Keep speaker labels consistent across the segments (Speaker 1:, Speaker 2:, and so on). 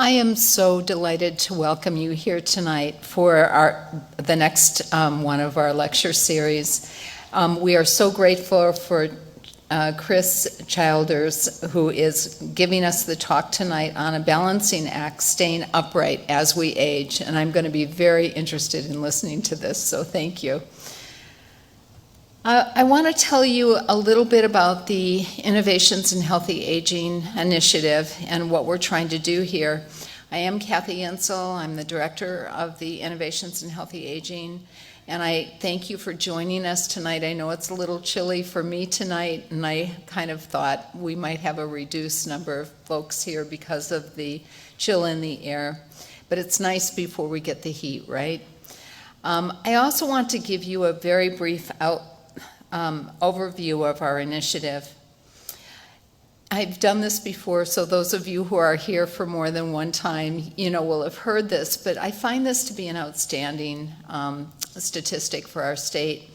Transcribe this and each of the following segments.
Speaker 1: I am so delighted to welcome you here tonight for the next one of our lecture series. We are so grateful for Chris Childers, who is giving us the talk tonight on a balancing act, staying upright as we age. And I'm going to be very interested in listening to this, so thank you. I want to tell you a little bit about the Innovations in Healthy Aging initiative and what we're trying to do here. I am Kathy Insel. I'm the director of the Innovations in Healthy Aging, and I thank you for joining us tonight. I know it's a little chilly for me tonight, and I kind of thought we might have a reduced number of folks here because of the chill in the air, but it's nice before we get the heat, right? I also want to give you a very brief overview of our initiative. I've done this before, so those of you who are here for more than one time, will have heard this, but I find this to be an outstanding statistic for our state.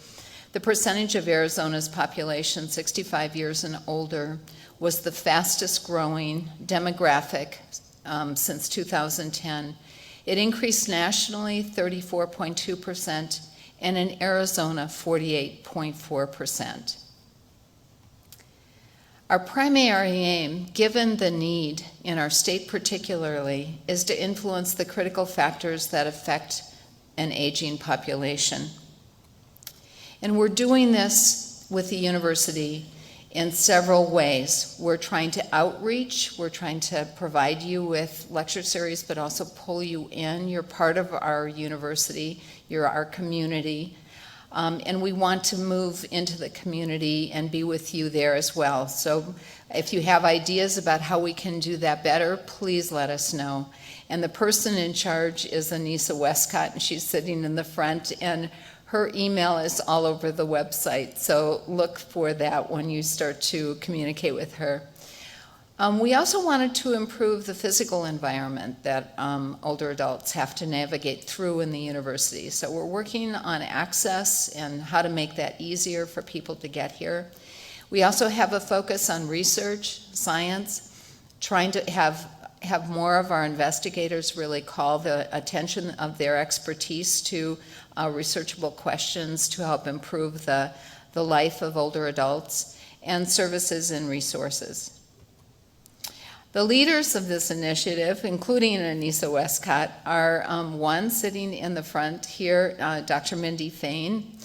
Speaker 1: The percentage of Arizona's population 65 years and older was the fastest growing demographic since 2010. It increased nationally 34.2%, and in Arizona, 48.4%. Our primary aim, given the need in our state particularly, is to influence the critical factors that affect an aging population. And we're doing this with the university in several ways. We're trying to outreach, we're trying to provide you with lecture series, but also pull you in. You're part of our university, you're our community. And we want to move into the community and be with you there as well. So if you have ideas about how we can do that better, please let us know. And the person in charge is Anissa Westcott, and she's sitting in the front, and her email is all over the website. So look for that when you start to communicate with her. We also wanted to improve the physical environment that older adults have to navigate through in the university. So we're working on access and how to make that easier for people to get here. We also have a focus on research, science, trying to have more of our investigators really call the attention of their expertise to researchable questions to help improve the life of older adults, and services and resources. The leaders of this initiative, including Anissa Westcott, are one sitting in the front here, Dr. Mindy Fain,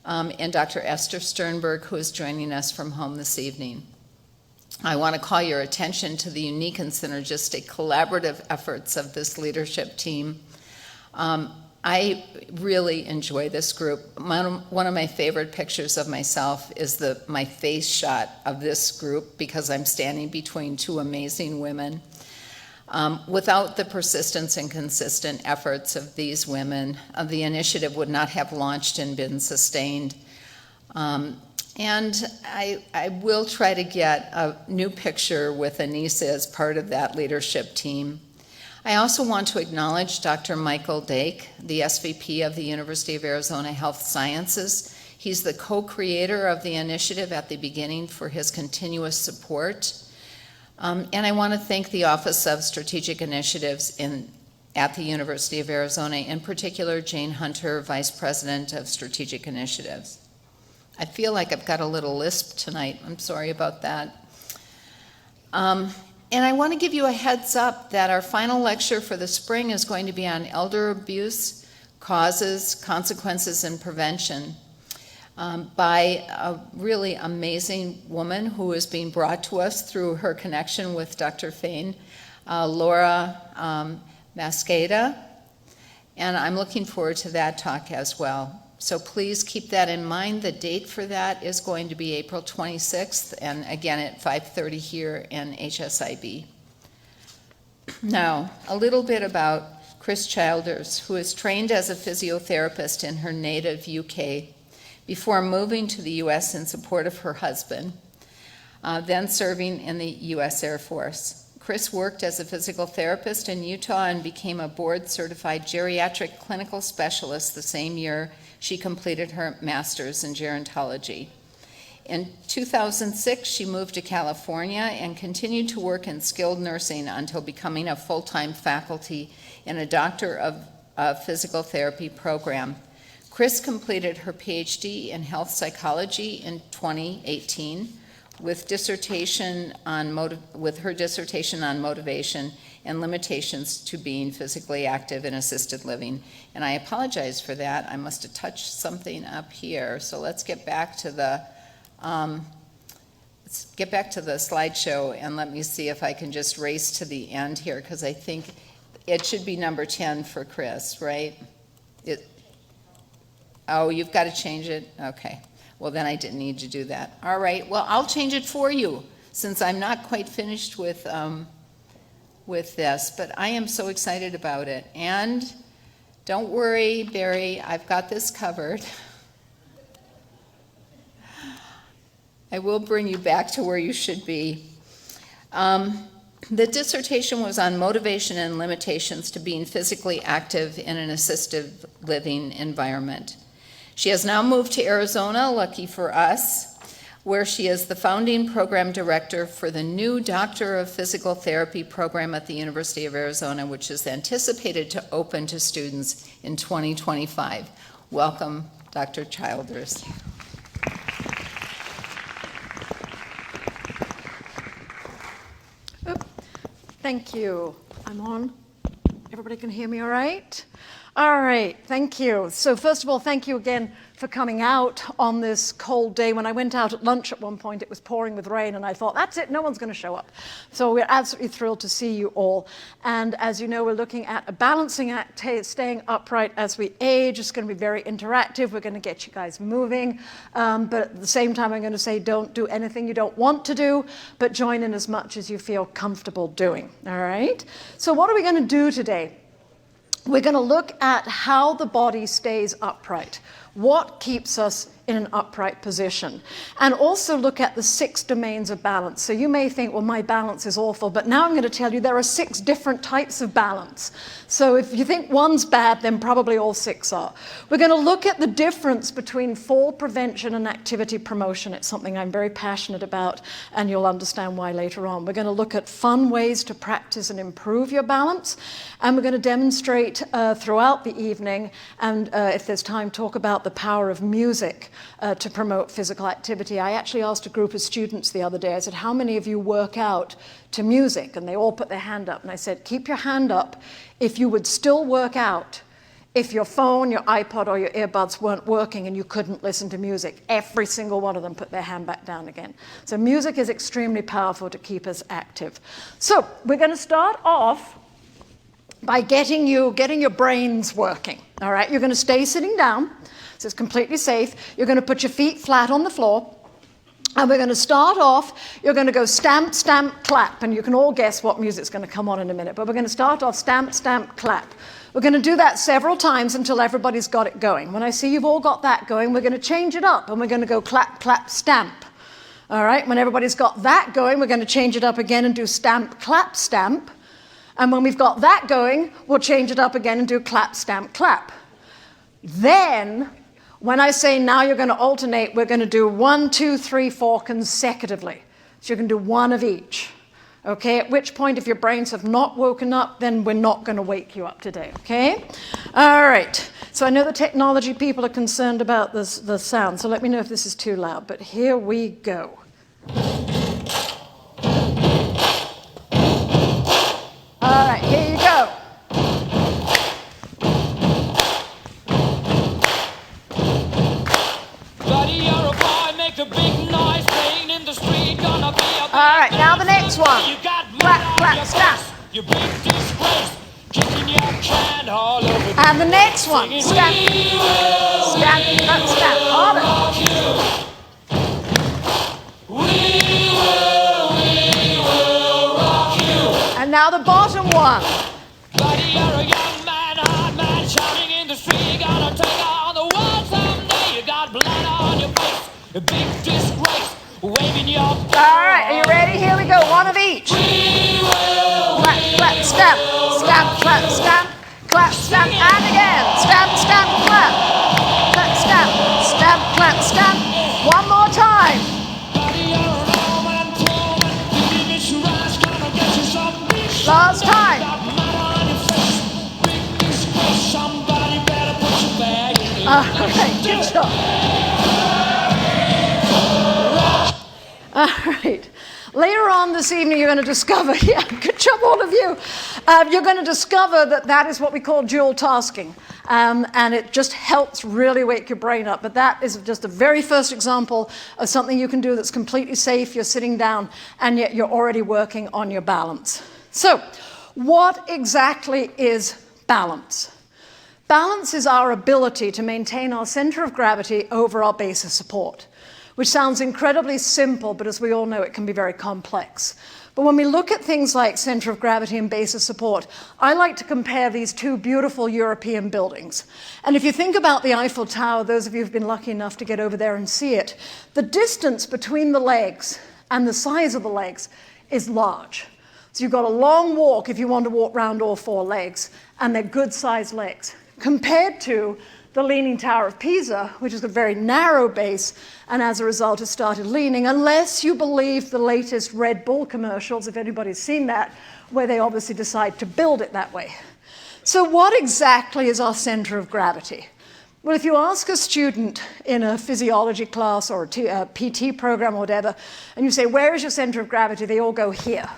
Speaker 1: and Dr. Esther Sternberg, who is joining us from home this evening. I want to call your attention to the unique and synergistic collaborative efforts of this leadership team. I really enjoy this group. One of my favorite pictures of myself is my face shot of this group because I'm standing between two amazing women. Without the persistence and consistent efforts of these women, the initiative would not have launched and been sustained. And I will try to get a new picture with Anissa as part of that leadership team. I also want to acknowledge Dr. Michael Dake, the SVP of the University of Arizona Health Sciences. He's the co-creator of the initiative at the beginning for his continuous support. And I want to thank the Office of Strategic Initiatives at the University of Arizona, in particular Jane Hunter, Vice President of Strategic Initiatives. I feel like I've got a little lisp tonight. I'm sorry about that. And I want to give you a heads up that our final lecture for the spring is going to be on elder abuse, causes, consequences, and prevention by a really amazing woman who is being brought to us through her connection with Dr. Fain, Laura Mascada, and I'm looking forward to that talk as well. So please keep that in mind. The date for that is going to be April 26th, and again at 5:30 here in HSIB. Now, a little bit about Chris Childers, who is trained as a physiotherapist in her native UK before moving to the US in support of her husband, then serving in the US Air Force. Chris worked as a physical therapist in Utah and became a board-certified geriatric clinical specialist the same year she completed her master's in gerontology. In 2006, she moved to California and continued to work in skilled nursing until becoming a full-time faculty in a Doctor of Physical Therapy program. Chris completed her PhD in health psychology in 2018 with her dissertation on motivation and limitations to being physically active in assisted living. And I apologize for that. I must have touched something up here. So let's get back to the slideshow, and let me see if I can just race to the end here, because I think it should be number 10 for Chris, right? Oh, you've got to change it? Okay. Well, then I didn't need to do that. All right. Well, I'll change it for you, since I'm not quite finished with this, but I am so excited about it. And don't worry, Barry, I've got this covered. I will bring you back to where you should be. The dissertation was on motivation and limitations to being physically active in an assisted living environment. She has now moved to Arizona, lucky for us, where she is the founding program director for the new Doctor of Physical Therapy program at the University of Arizona, which is anticipated to open to students in 2025. Welcome, Dr. Childers.
Speaker 2: Thank you. I'm on. Everybody can hear me all right? All right, thank you. So first of all, thank you again for coming out on this cold day. When I went out at lunch at one point, it was pouring with rain, and I thought, that's it, no one's going to show up. So we're absolutely thrilled to see you all. And as you know, we're looking at a balancing act, staying upright as we age. It's going to be very interactive. We're going to get you guys moving. But at the same time, I'm going to say don't do anything you don't want to do, but join in as much as you feel comfortable doing. All right? So what are we going to do today? We're going to look at how the body stays upright. What keeps us in an upright position? And also look at the 6 domains of balance. So you may think, well, my balance is awful, but now I'm going to tell you there are 6 different types of balance. So if you think one's bad, then probably all 6 are. We're going to look at the difference between fall prevention and activity promotion. It's something I'm very passionate about, and you'll understand why later on. We're going to look at fun ways to practice and improve your balance, and we're going to demonstrate throughout the evening, and if there's time, talk about the power of music to promote physical activity. I actually asked a group of students the other day, I said, how many of you work out to music? And they all put their hand up. And I said, keep your hand up if you would still work out if your phone, your iPod, or your earbuds weren't working and you couldn't listen to music. Every single one of them put their hand back down again. So music is extremely powerful to keep us active. So we're going to start off by getting your brains working. All right, you're going to stay sitting down. So it's completely safe. You're going to put your feet flat on the floor. And we're going to start off, you're going to go stamp, stamp, clap. And you can all guess what music's going to come on in a minute. But we're going to start off stamp, stamp, clap. We're going to do that several times until everybody's got it going. When I see you've all got that going, we're going to change it up. And we're going to go clap, clap, stamp. All right, when everybody's got that going, we're going to change it up again and do stamp, clap, stamp. And when we've got that going, we'll change it up again and do clap, stamp, clap. Then, when I say now you're going to alternate, we're going to do 1, 2, 3, 4 consecutively. So you can do one of each. Okay, at which point if your brains have not woken up, then we're not going to wake you up today, okay? All right, so I know the technology people are concerned about the sound, so let me know if this is too loud, but here we go. All right, here you go. All right, now the next one. Clap, clap, stamp. And the next one. Stamp. Stamp, clap, stamp. Harder. And now the bottom one. Buddy, you're a young man, hard man, shouting in the street. Gonna take on the world someday. You got blood on your face, a big disgrace. Waving your all right, are you ready? Here we go. One of each. Clap, clap, stamp. Stamp, clap, stamp. Clap, stamp, and again. Stamp, stamp, clap. Clap, stamp. Stamp, clap, stamp. One more time. Last time. All right, good job. All right. Later on this evening, you're going to discover, yeah, good job, all of you. You're going to discover that that is what we call dual tasking. And it just helps really wake your brain up. But that is just the very first example of something you can do that's completely safe. You're sitting down, and yet you're already working on your balance. So, what exactly is balance? Balance is our ability to maintain our center of gravity over our base of support, which sounds incredibly simple, but as we all know, it can be very complex. But when we look at things like center of gravity and base of support, I like to compare these two beautiful European buildings. And if you think about the Eiffel Tower, those of you who've been lucky enough to get over there and see it, the distance between the legs and the size of the legs is large. So you've got a long walk if you want to walk around all four legs, and they're good-sized legs, compared to the Leaning Tower of Pisa, which is a very narrow base, and as a result has started leaning, unless you believe the latest Red Bull commercials, if anybody's seen that, where they obviously decide to build it that way. So what exactly is our center of gravity? Well, if you ask a student in a physiology class or a PT program or whatever, and you say, where is your center of gravity? They all go here.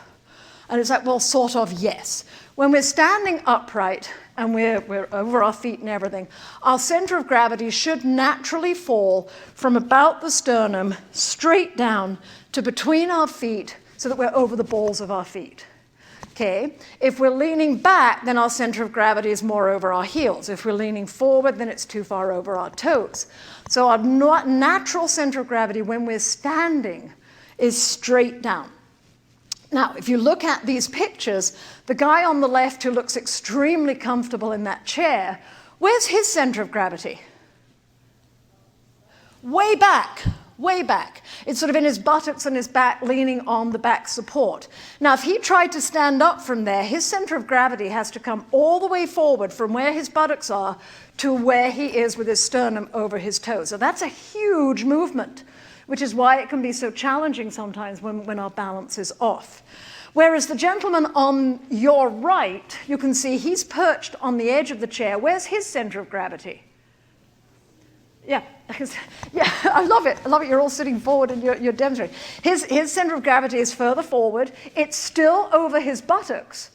Speaker 2: And it's like, well, sort of, yes. When we're standing upright and we're over our feet and everything, our center of gravity should naturally fall from about the sternum straight down to between our feet so that we're over the balls of our feet. Okay? If we're leaning back, then our center of gravity is more over our heels. If we're leaning forward, then it's too far over our toes. So our natural center of gravity when we're standing is straight down. Now, if you look at these pictures, the guy on the left who looks extremely comfortable in that chair, where's his center of gravity? Way back, way back. It's sort of in his buttocks and his back, leaning on the back support. Now, if he tried to stand up from there, his center of gravity has to come all the way forward from where his buttocks are to where he is with his sternum over his toes. So that's a huge movement, which is why it can be so challenging sometimes when our balance is off. Whereas the gentleman on your right, you can see he's perched on the edge of the chair. Where's his center of gravity? Yeah, yeah, I love it. I love it. You're all sitting forward and you're demonstrating. His center of gravity is further forward. It's still over his buttocks.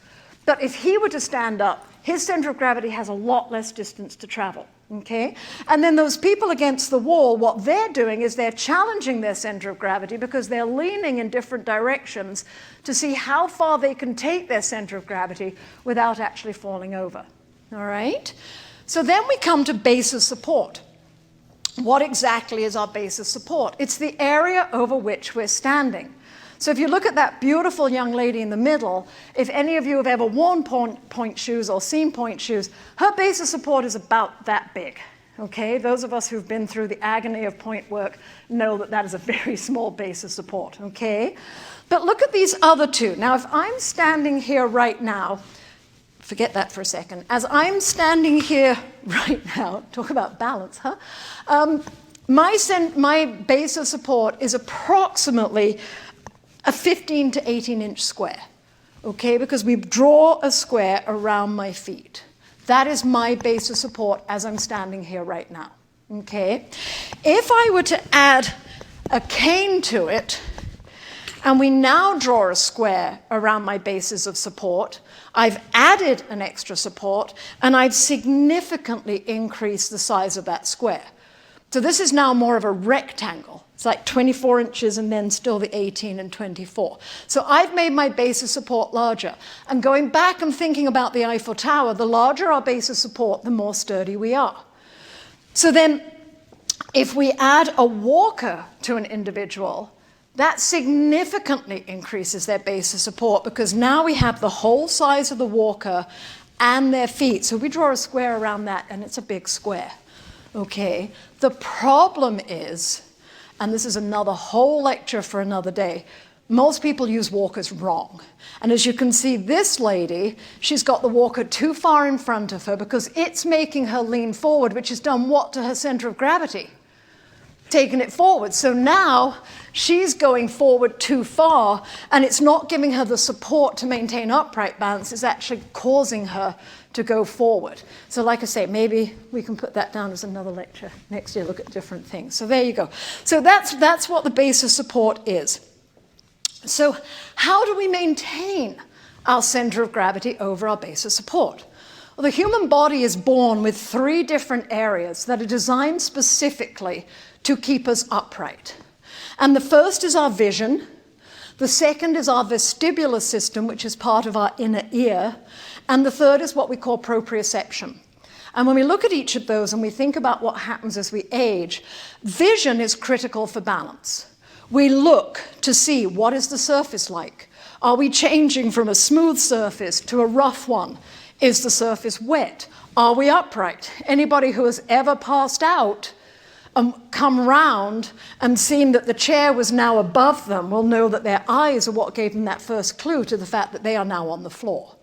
Speaker 2: But if he were to stand up, his center of gravity has a lot less distance to travel. Okay? And then those people against the wall, what they're doing is they're challenging their center of gravity because they're leaning in different directions to see how far they can take their center of gravity without actually falling over. All right? So then we come to base of support. What exactly is our base of support? It's the area over which we're standing. So if you look at that beautiful young lady in the middle, if any of you have ever worn point shoes or seen point shoes, her base of support is about that big. Okay? Those of us who've been through the agony of point work know that that is a very small base of support. Okay? But look at these other two. Now, if I'm standing here right now, forget that for a second. As I'm standing here right now, talk about balance, huh? My base of support is approximately a 15 to 18-inch square, okay? Because we draw a square around my feet. That is my base of support as I'm standing here right now, okay? If I were to add a cane to it, and we now draw a square around my bases of support, I've added an extra support, and I've significantly increased the size of that square. So this is now more of a rectangle. It's like 24 inches and then still the 18 and 24. So I've made my base of support larger. And going back and thinking about the Eiffel Tower, the larger our base of support, the more sturdy we are. So then if we add a walker to an individual, that significantly increases their base of support because now we have the whole size of the walker and their feet. So we draw a square around that and it's a big square. Okay, the problem is, and this is another whole lecture for another day, most people use walkers wrong. And as you can see, this lady, she's got the walker too far in front of her because it's making her lean forward, which has done what to her center of gravity? taken it forward. So now she's going forward too far, and it's not giving her the support to maintain upright balance. It's actually causing her to go forward. So like I say, maybe we can put that down as another lecture next year, look at different things. So there you go. So that's what the base of support is. So how do we maintain our center of gravity over our base of support? Well, the human body is born with 3 different areas that are designed specifically to keep us upright. And the first is our vision. The second is our vestibular system, which is part of our inner ear. And the third is what we call proprioception. And when we look at each of those and we think about what happens as we age, vision is critical for balance. We look to see, what is the surface like? Are we changing from a smooth surface to a rough one? Is the surface wet? Are we upright? Anybody who has ever passed out and come round and seen that the chair was now above them will know that their eyes are what gave them that first clue to the fact that they are now on the floor.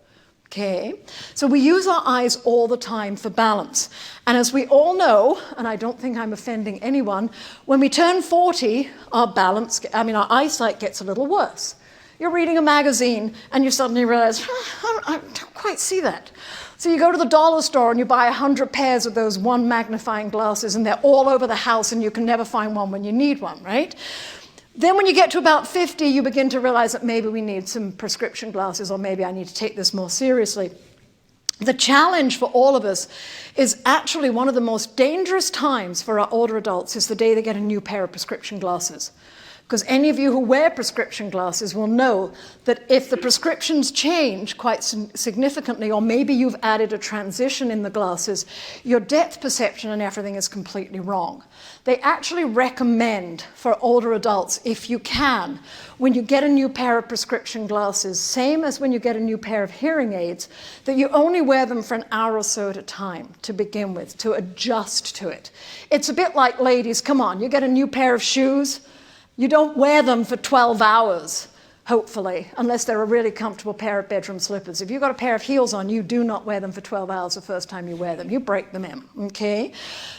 Speaker 2: Okay, so we use our eyes all the time for balance. And as we all know, and I don't think I'm offending anyone, when we turn 40, our eyesight gets a little worse. You're reading a magazine and you suddenly realize, I don't quite see that. So you go to the dollar store and you buy 100 pairs of those one magnifying glasses, and they're all over the house and you can never find one when you need one, right? Then when you get to about 50, you begin to realize that maybe we need some prescription glasses, or maybe I need to take this more seriously. The challenge for all of us is actually one of the most dangerous times for our older adults is the day they get a new pair of prescription glasses. Because any of you who wear prescription glasses will know that if the prescriptions change quite significantly, or maybe you've added a transition in the glasses, your depth perception and everything is completely wrong. They actually recommend for older adults, if you can, when you get a new pair of prescription glasses, same as when you get a new pair of hearing aids, that you only wear them for an hour or so at a time to begin with, to adjust to it. It's a bit like, ladies, come on, you get a new pair of shoes, you don't wear them for 12 hours, hopefully, unless they're a really comfortable pair of bedroom slippers. If you've got a pair of heels on, you do not wear them for 12 hours the first time you wear them. You break them in, okay?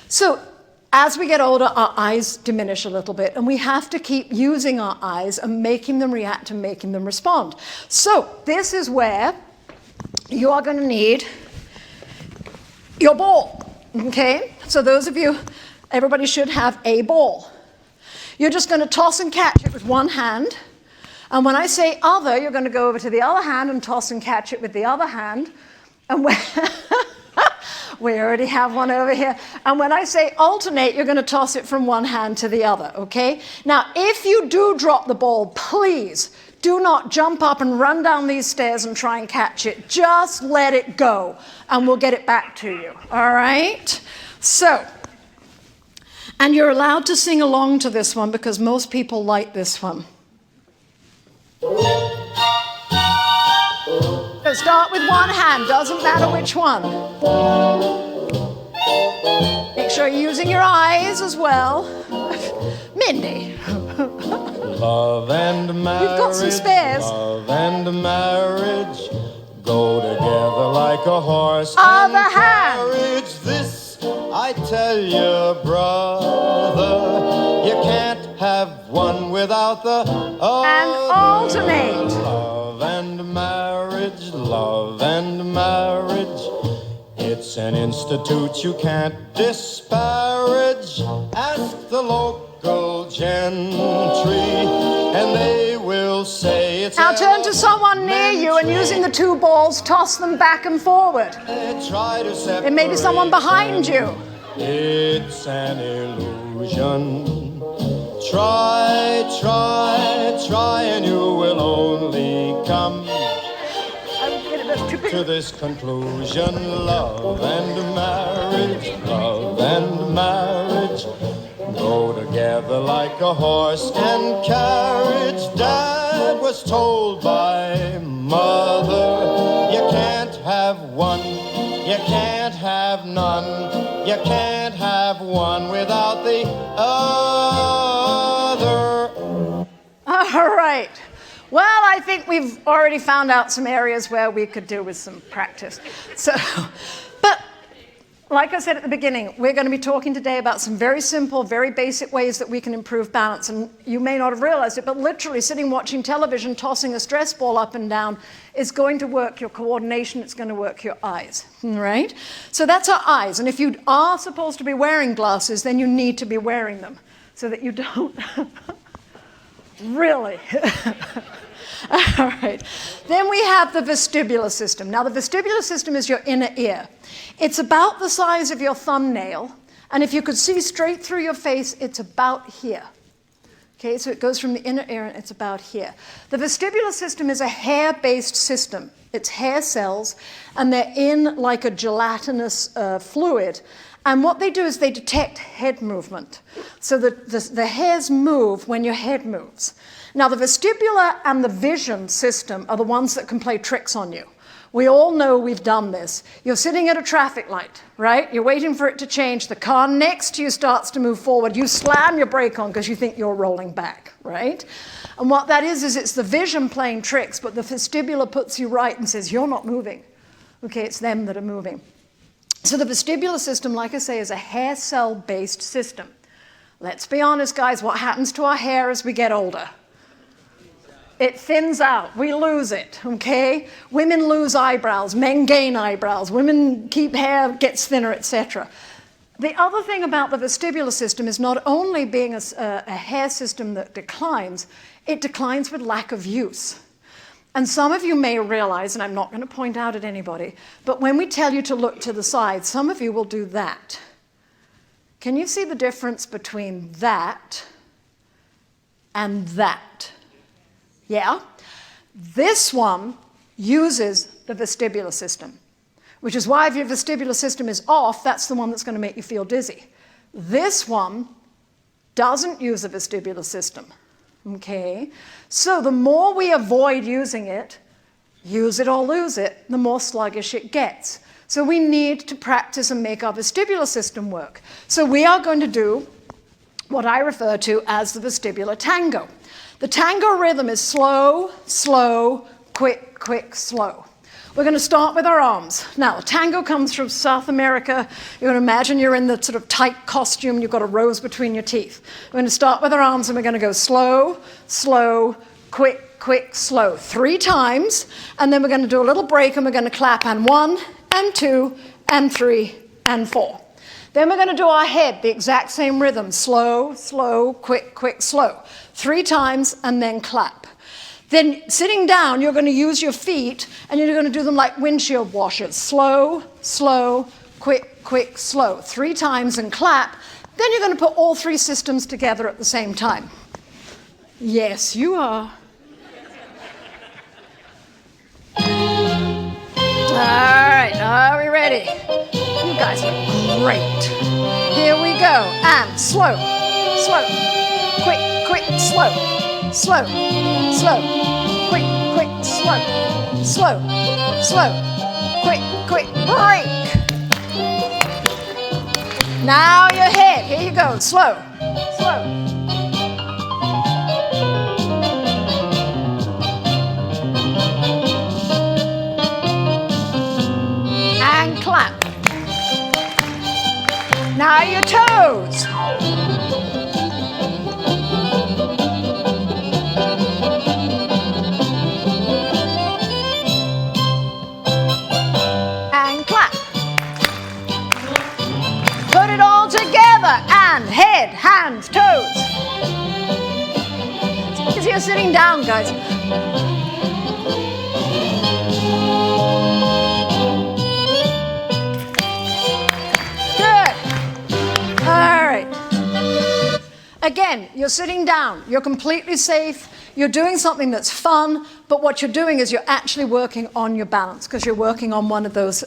Speaker 2: So as we get older, our eyes diminish a little bit, and we have to keep using our eyes and making them react and making them respond. So this is where you are going to need your ball, okay? So those of you, everybody should have a ball. You're just going to toss and catch it with one hand. And when I say other, you're going to go over to the other hand and toss and catch it with the other hand. And we already have one over here. And when I say alternate, you're going to toss it from one hand to the other, okay? Now, if you do drop the ball, please do not jump up and run down these stairs and try and catch it. Just let it go, and we'll get it back to you, all right? So, and you're allowed to sing along to this one because most people like this one. So start with one hand, doesn't matter which one. Make sure you're using your eyes as well. Mindy.
Speaker 3: Love and marriage.
Speaker 2: You've got some spares.
Speaker 3: Love and marriage go together like a horse
Speaker 2: Other
Speaker 3: and
Speaker 2: hand.
Speaker 3: carriage. This I tell you, brother, you can't have one without the other.
Speaker 2: And alternate.
Speaker 3: Love and marriage, love and marriage. It's an institute you can't disparage. Ask the local gentry, and they will say it's
Speaker 2: Now turn to someone near you and using the two balls, toss them back and forward.
Speaker 3: Try to separate.
Speaker 2: There may be someone behind you.
Speaker 3: It's an illusion. Try, try, try, and you will only come to this conclusion. Love and marriage go together like a horse and carriage. Dad was told by mother, you can't have one, you can't have none, you can't have one without the other.
Speaker 2: All right. Well, I think we've already found out some areas where we could do with some practice. So, but like I said at the beginning, we're going to be talking today about some very simple, very basic ways that we can improve balance. And you may not have realized it, but literally sitting watching television, tossing a stress ball up and down is going to work your coordination. It's going to work your eyes, right? So that's our eyes. And if you are supposed to be wearing glasses, then you need to be wearing them so that you don't really. All right. Then we have the vestibular system. Now, the vestibular system is your inner ear. It's about the size of your thumbnail, and if you could see straight through your face, it's about here. Okay, so it goes from the inner ear, and it's about here. The vestibular system is a hair-based system. It's hair cells, and they're in like a gelatinous fluid. And what they do is they detect head movement. So the hairs move when your head moves. Now, the vestibular and the vision system are the ones that can play tricks on you. We all know we've done this. You're sitting at a traffic light, right? You're waiting for it to change. The car next to you starts to move forward. You slam your brake on because you think you're rolling back, right? And what that is it's the vision playing tricks, but the vestibular puts you right and says, you're not moving. Okay, it's them that are moving. So the vestibular system, like I say, is a hair cell-based system. Let's be honest, guys, what happens to our hair as we get older? It thins out. We lose it, okay? Women lose eyebrows. Men gain eyebrows. Women keep hair, gets thinner, etc. The other thing about the vestibular system is not only being a hair system that declines, it declines with lack of use. And some of you may realize, and I'm not going to point out at anybody, but when we tell you to look to the side, some of you will do that. Can you see the difference between that and that? Yeah? This one uses the vestibular system, which is why if your vestibular system is off, that's the one that's going to make you feel dizzy. This one doesn't use the vestibular system, okay? So the more we avoid using it, use it or lose it, the more sluggish it gets. So we need to practice and make our vestibular system work. So we are going to do what I refer to as the vestibular tango. The tango rhythm is slow, slow, quick, quick, slow. We're going to start with our arms. Now, tango comes from South America. You can imagine you're in the sort of tight costume. You've got a rose between your teeth. We're going to start with our arms, and we're going to go slow, slow, quick, quick, slow 3 times. And then we're going to do a little break, and we're going to clap and 1, and 2, and 3, and 4. Then we're going to do our head, the exact same rhythm, slow, slow, quick, quick, slow. 3 times, and then clap. Then sitting down, you're going to use your feet, and you're going to do them like windshield washers. Slow, slow, quick, quick, slow. 3 times and clap. Then you're going to put all 3 systems together at the same time. Yes, you are. All right, are we ready? You guys are great. Here we go. And slow, slow, quick, quick, slow, slow, slow, quick, quick, slow, slow, slow, quick, quick, break. Now your head. Here you go. Slow, slow. And clap. Now your toes. And clap. Put it all together and head, hands, toes. As you're sitting down, guys. Again, you're sitting down, you're completely safe, you're doing something that's fun, but what you're doing is you're actually working on your balance because you're working on one of those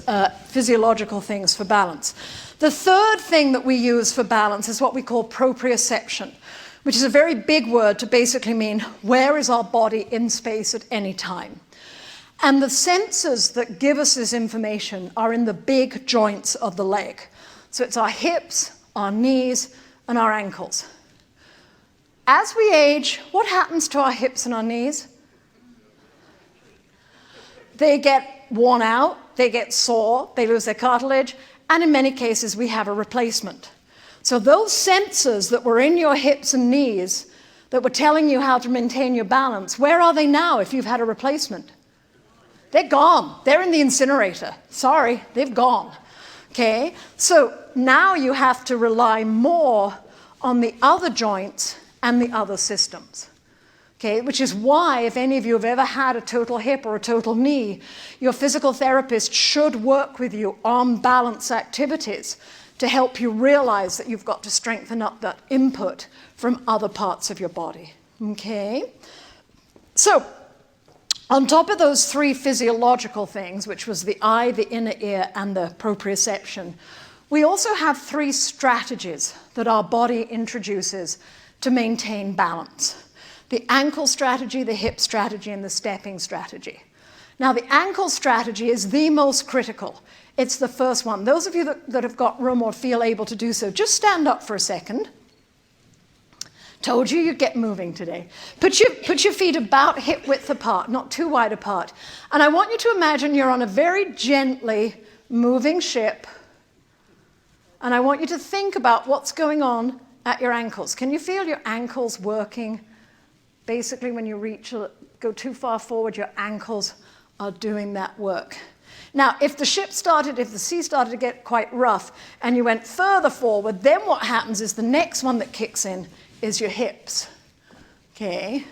Speaker 2: physiological things for balance. The third thing that we use for balance is what we call proprioception, which is a very big word to basically mean where is our body in space at any time. And the sensors that give us this information are in the big joints of the leg. So it's our hips, our knees, and our ankles. As we age, what happens to our hips and our knees? They get worn out, they get sore, they lose their cartilage, and in many cases we have a replacement. So those sensors that were in your hips and knees that were telling you how to maintain your balance, where are they now if you've had a replacement? They're gone. They're in the incinerator. Sorry, they've gone. Okay? So now you have to rely more on the other joints and the other systems. Okay? Which is why, if any of you have ever had a total hip or a total knee, your physical therapist should work with you on balance activities to help you realize that you've got to strengthen up that input from other parts of your body. Okay? So, on top of those three physiological things, which was the eye, the inner ear, and the proprioception, we also have three strategies that our body introduces to maintain balance. The ankle strategy, the hip strategy, and the stepping strategy. Now, the ankle strategy is the most critical. It's the first one. Those of you that have got room or feel able to do so, just stand up for a second. Told you you'd get moving today. Put your feet about hip width apart, not too wide apart. And I want you to imagine you're on a very gently moving ship. And I want you to think about what's going on at your ankles. Can you feel your ankles working? Basically, when you go too far forward, your ankles are doing that work. Now, if the sea started to get quite rough and you went further forward, then what happens is the next one that kicks in is your hips. Okay?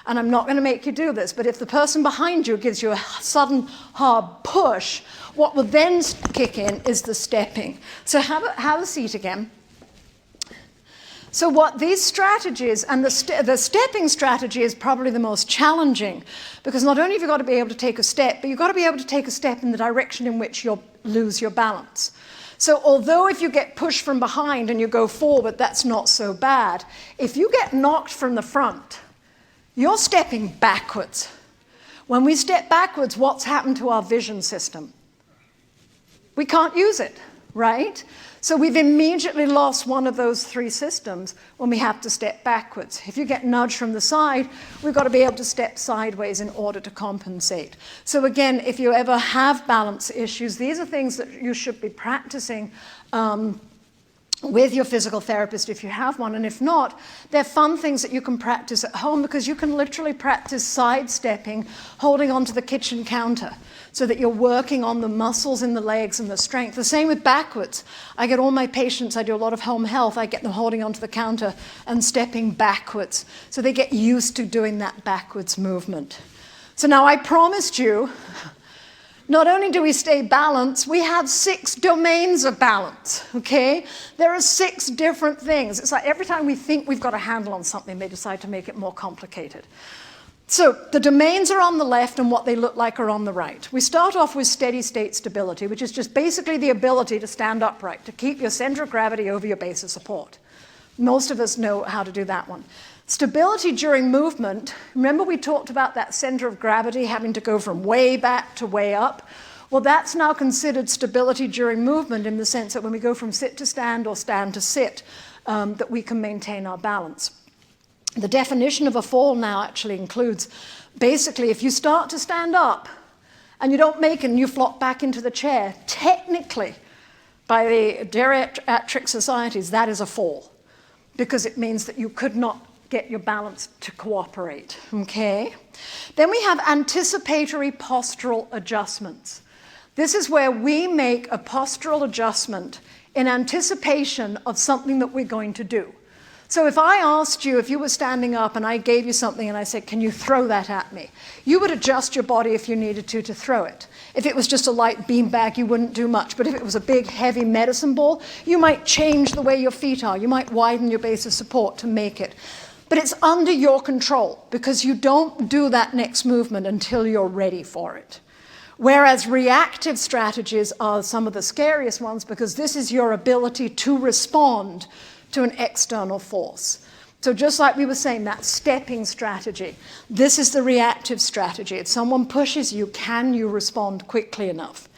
Speaker 2: And I'm not going to make you do this, but if the person behind you gives you a sudden hard push, what will then kick in is the stepping. So have a seat again. So what these strategies, and the stepping strategy is probably the most challenging, because not only have you got to be able to take a step, but you've got to be able to take a step in the direction in which you'll lose your balance. So although if you get pushed from behind and you go forward, that's not so bad. If you get knocked from the front, you're stepping backwards. When we step backwards, what's happened to our vision system? We can't use it, right? So we've immediately lost one of those three systems when we have to step backwards. If you get nudged from the side, we've got to be able to step sideways in order to compensate. So again, if you ever have balance issues, these are things that you should be practicing with your physical therapist if you have one. And if not, they're fun things that you can practice at home, because you can literally practice sidestepping, holding onto the kitchen counter, so that you're working on the muscles in the legs and the strength. The same with backwards. I get all my patients, I do a lot of home health, I get them holding onto the counter and stepping backwards. So they get used to doing that backwards movement. So now I promised you, not only do we stay balanced, we have 6 domains of balance, okay? There are 6 different things. It's like every time we think we've got a handle on something, they decide to make it more complicated. So the domains are on the left and what they look like are on the right. We start off with steady state stability, which is just basically the ability to stand upright, to keep your center of gravity over your base of support. Most of us know how to do that one. Stability during movement, remember we talked about that center of gravity having to go from way back to way up? Well, that's now considered stability during movement, in the sense that when we go from sit to stand or stand to sit, that we can maintain our balance. The definition of a fall now actually includes, basically, if you start to stand up and you don't make it and you flop back into the chair, technically, by the geriatric societies, that is a fall, because it means that you could not get your balance to cooperate, okay? Then we have anticipatory postural adjustments. This is where we make a postural adjustment in anticipation of something that we're going to do. So if I asked you, if you were standing up and I gave you something and I said, can you throw that at me? You would adjust your body if you needed to throw it. If it was just a light beanbag, you wouldn't do much. But if it was a big, heavy medicine ball, you might change the way your feet are. You might widen your base of support to make it. But it's under your control, because you don't do that next movement until you're ready for it. Whereas reactive strategies are some of the scariest ones, because this is your ability to respond to an external force. So just like we were saying, that stepping strategy, this is the reactive strategy. If someone pushes you, can you respond quickly enough?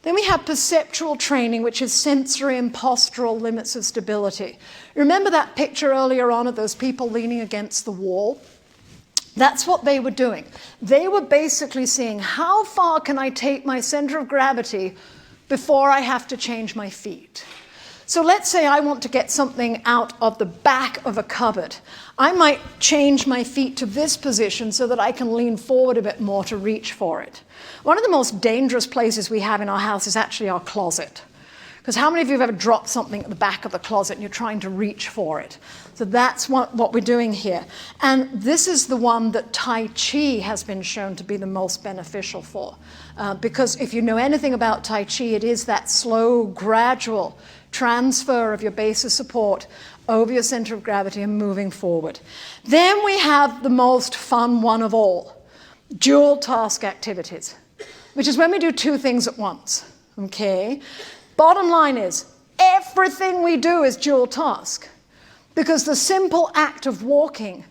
Speaker 2: Then we have perceptual training, which is sensory and postural limits of stability. Remember that picture earlier on of those people leaning against the wall? That's what they were doing. They were basically seeing, how far can I take my center of gravity before I have to change my feet. So let's say I want to get something out of the back of a cupboard. I might change my feet to this position so that I can lean forward a bit more to reach for it. One of the most dangerous places we have in our house is actually our closet. Because how many of you have ever dropped something at the back of the closet and you're trying to reach for it? So that's what we're doing here. And this is the one that Tai Chi has been shown to be the most beneficial for. Because if you know anything about Tai Chi, it is that slow, gradual transfer of your base of support over your center of gravity and moving forward. Then we have the most fun one of all, dual task activities, which is when we do two things at once, okay? Bottom line is, everything we do is dual task, because the simple act of walking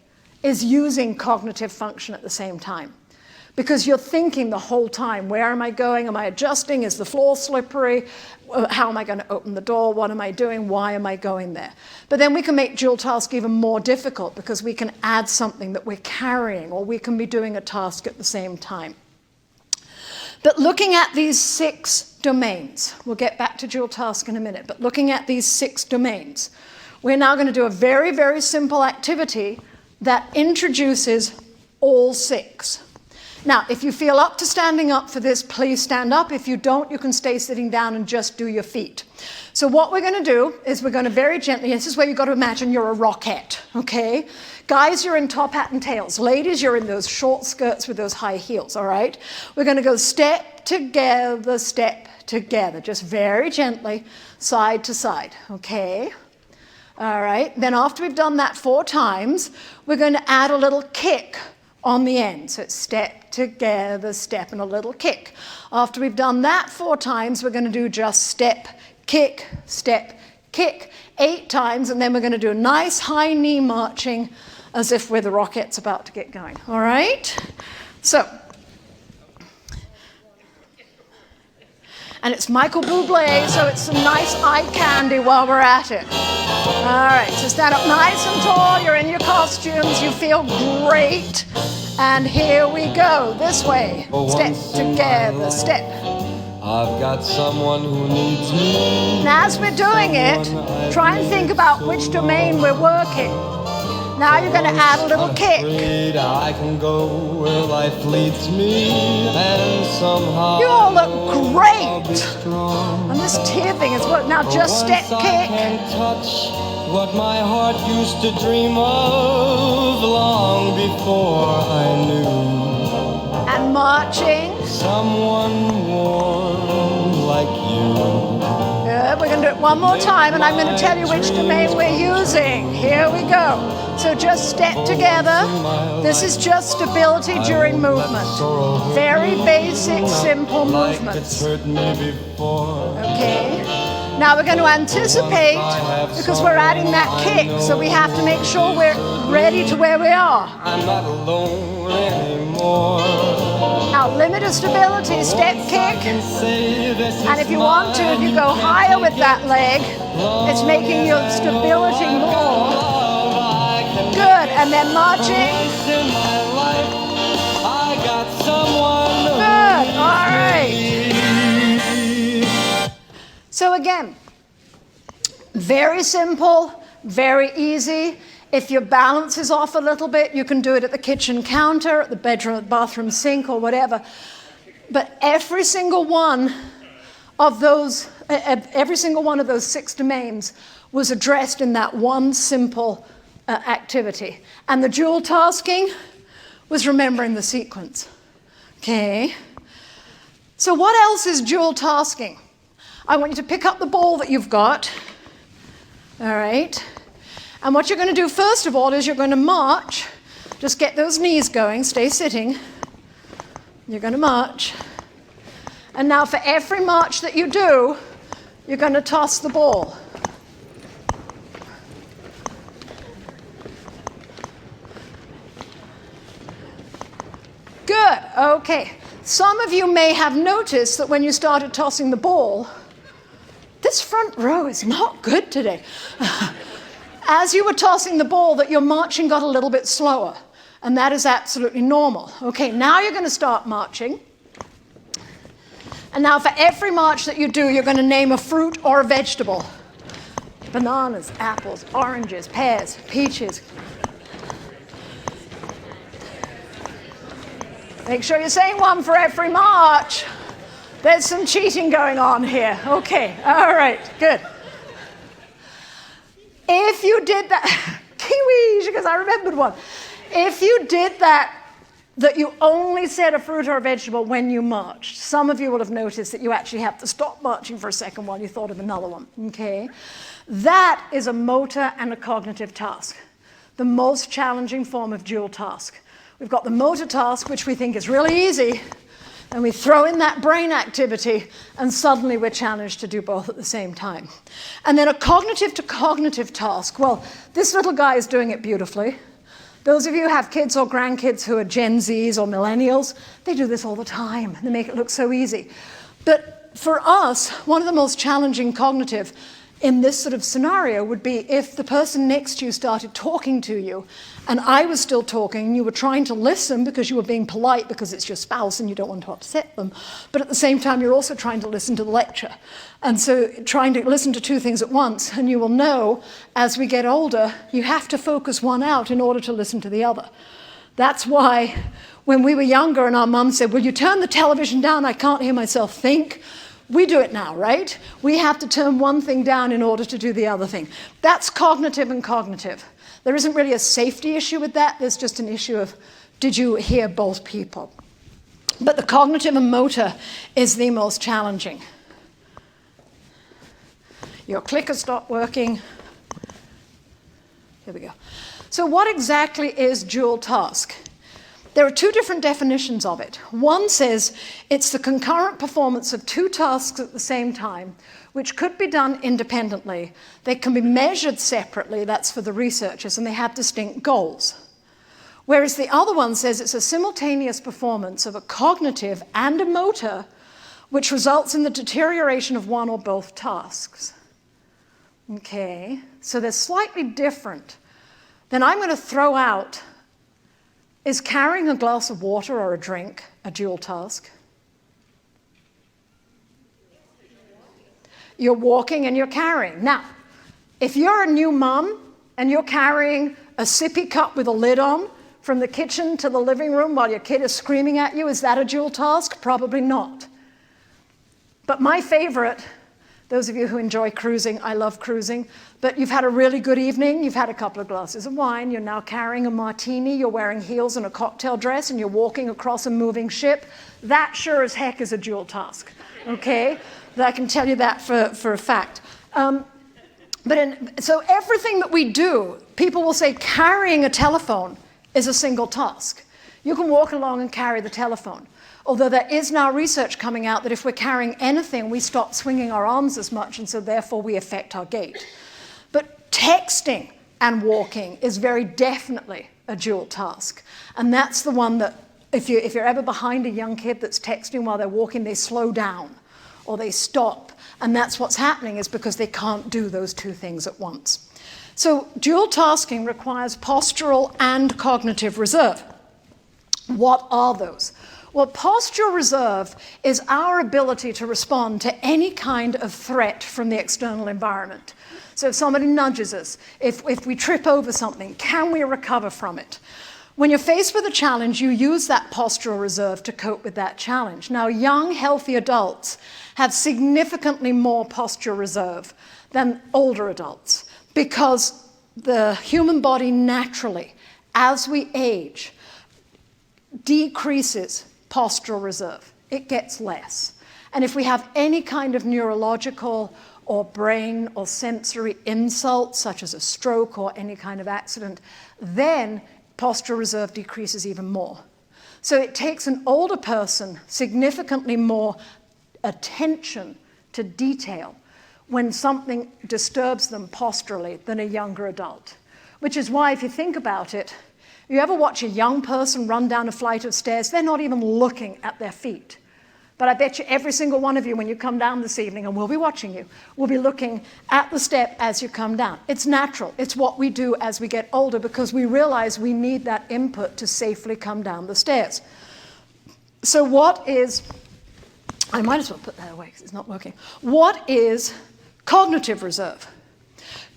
Speaker 2: is using cognitive function at the same time. Because you're thinking the whole time, where am I going? Am I adjusting? Is the floor slippery? How am I going to open the door? What am I doing? Why am I going there? But then we can make dual task even more difficult because we can add something that we're carrying, or we can be doing a task at the same time. But looking at these 6 domains, we'll get back to dual task in a minute, but looking at these 6 domains, we're now going to do a very, very simple activity that introduces all 6. Now, if you feel up to standing up for this, please stand up. If you don't, you can stay sitting down and just do your feet. So what we're going to do is we're going to very gently, this is where you've got to imagine you're a rocket, okay? Guys, you're in top hat and tails. Ladies, you're in those short skirts with those high heels, all right? We're going to go step together, just very gently, side to side, okay? All right, then after we've done that 4 times, we're going to add a little kick on the end. So it's step together, step, and a little kick. After we've done that 4 times, we're going to do just step, kick, 8 times, and then we're going to do a nice high knee marching as if we're the rockets about to get going. All right? So, and it's Michael Bublé, so it's some nice eye candy while we're at it. All right, so stand up nice and tall. You're in your costumes. You feel great. And here we go, this way. Step together, step.
Speaker 3: I've got someone who needs me.
Speaker 2: Now, as we're doing it, try and think about which domain we're working. Now you're going to add a little kick.
Speaker 3: I can go where life leads me, and somehow
Speaker 2: You all look
Speaker 3: I'll be
Speaker 2: great.
Speaker 3: strong.
Speaker 2: And this tear thing is what? Now just step,
Speaker 3: Once I
Speaker 2: kick.
Speaker 3: can touch what my heart used to dream of long before I knew
Speaker 2: And marching.
Speaker 3: someone warm like you.
Speaker 2: Good. We're going to do it one more time, and I'm going to tell you which domain we're using. Here we go. So just step together. This is just stability during movement. Very basic, simple movements. Okay. Now we're going to anticipate, because we're adding that kick, so we have to make sure we're ready to where we are.
Speaker 3: I'm not alone anymore.
Speaker 2: Now limited stability, step kick. And if you want to, if you go higher with that leg, it's making your stability more. Good, and then marching. Good, all right. So again, very simple, very easy. If your balance is off a little bit, you can do it at the kitchen counter, at the bedroom, bathroom sink, or whatever. But every single one of those 6 domains was addressed in that one simple activity. And the dual tasking was remembering the sequence. Okay. So what else is dual tasking? I want you to pick up the ball that you've got. All right. And what you're going to do first of all is you're going to march. Just get those knees going. Stay sitting. You're going to march. And now for every march that you do, you're going to toss the ball. Good. Okay. Some of you may have noticed that when you started tossing the ball, this front row is not good today. As you were tossing the ball, that your marching got a little bit slower, and that is absolutely normal. Okay, now you're going to start marching. And now for every march that you do, you're going to name a fruit or a vegetable. Bananas, apples, oranges, pears, peaches. Make sure you're saying one for every march. There's some cheating going on here. Okay, all right, good. If you did that, kiwi, because I remembered one. If you did that you only said a fruit or a vegetable when you marched, some of you will have noticed that you actually have to stop marching for a second while you thought of another one, okay? That is a motor and a cognitive task, the most challenging form of dual task. We've got the motor task, which we think is really easy, and we throw in that brain activity, and suddenly we're challenged to do both at the same time. And then a cognitive to cognitive task. Well, this little guy is doing it beautifully. Those of you who have kids or grandkids who are Gen Zs or millennials, they do this all the time. They make it look so easy. But for us, one of the most challenging cognitive in this sort of scenario would be if the person next to you started talking to you and I was still talking and you were trying to listen because you were being polite because it's your spouse and you don't want to upset them, but at the same time you're also trying to listen to the lecture. And so trying to listen to two things at once, and you will know as we get older, you have to focus one out in order to listen to the other. That's why when we were younger and our mum said, "Will you turn the television down? I can't hear myself think." We do it now, right? We have to turn one thing down in order to do the other thing. That's cognitive and cognitive. There isn't really a safety issue with that. There's just an issue of, did you hear both people? But the cognitive and motor is the most challenging. Your clicker stopped working. Here we go. So what exactly is dual task? There are two different definitions of it. One says it's the concurrent performance of two tasks at the same time, which could be done independently. They can be measured separately, that's for the researchers, and they have distinct goals. Whereas the other one says it's a simultaneous performance of a cognitive and a motor, which results in the deterioration of one or both tasks. Okay, so they're slightly different. Then I'm going to throw out, is carrying a glass of water or a drink a dual task? You're walking and you're carrying. Now, if you're a new mum and you're carrying a sippy cup with a lid on from the kitchen to the living room while your kid is screaming at you, is that a dual task? Probably not. But my favorite, those of you who enjoy cruising, I love cruising, but you've had a really good evening, you've had a couple of glasses of wine, you're now carrying a martini, you're wearing heels and a cocktail dress, and you're walking across a moving ship. That sure as heck is a dual task, okay? I can tell you that for a fact. So everything that we do, people will say carrying a telephone is a single task. You can walk along and carry the telephone. Although there is now research coming out that if we're carrying anything, we stop swinging our arms as much, and so therefore we affect our gait. But texting and walking is very definitely a dual task. And that's the one that, if you're ever behind a young kid that's texting while they're walking, they slow down or they stop. And that's what's happening, is because they can't do those two things at once. So dual tasking requires postural and cognitive reserve. What are those? Well, postural reserve is our ability to respond to any kind of threat from the external environment. So if somebody nudges us, if we trip over something, can we recover from it? When you're faced with a challenge, you use that postural reserve to cope with that challenge. Now, young, healthy adults have significantly more postural reserve than older adults, because the human body naturally, as we age, decreases postural reserve. It gets less. And if we have any kind of neurological or brain or sensory insult, such as a stroke or any kind of accident, then postural reserve decreases even more. So it takes an older person significantly more attention to detail when something disturbs them posturally than a younger adult. Which is why, if you think about it, you ever watch a young person run down a flight of stairs, they're not even looking at their feet. But I bet you every single one of you, when you come down this evening, and we'll be watching you, will be looking at the step as you come down. It's natural. It's what we do as we get older, because we realize we need that input to safely come down the stairs. So what is I might as well put that away because it's not working. What is cognitive reserve?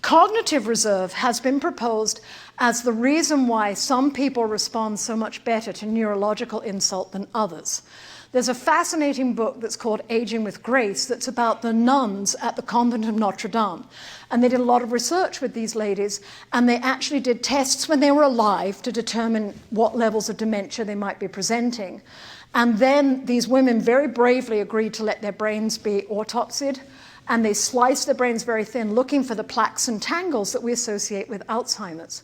Speaker 2: Cognitive reserve has been proposed as the reason why some people respond so much better to neurological insult than others. There's a fascinating book that's called Aging with Grace that's about the nuns at the convent of Notre Dame. And they did a lot of research with these ladies, and they actually did tests when they were alive to determine what levels of dementia they might be presenting. And then these women very bravely agreed to let their brains be autopsied, and they sliced their brains very thin, looking for the plaques and tangles that we associate with Alzheimer's.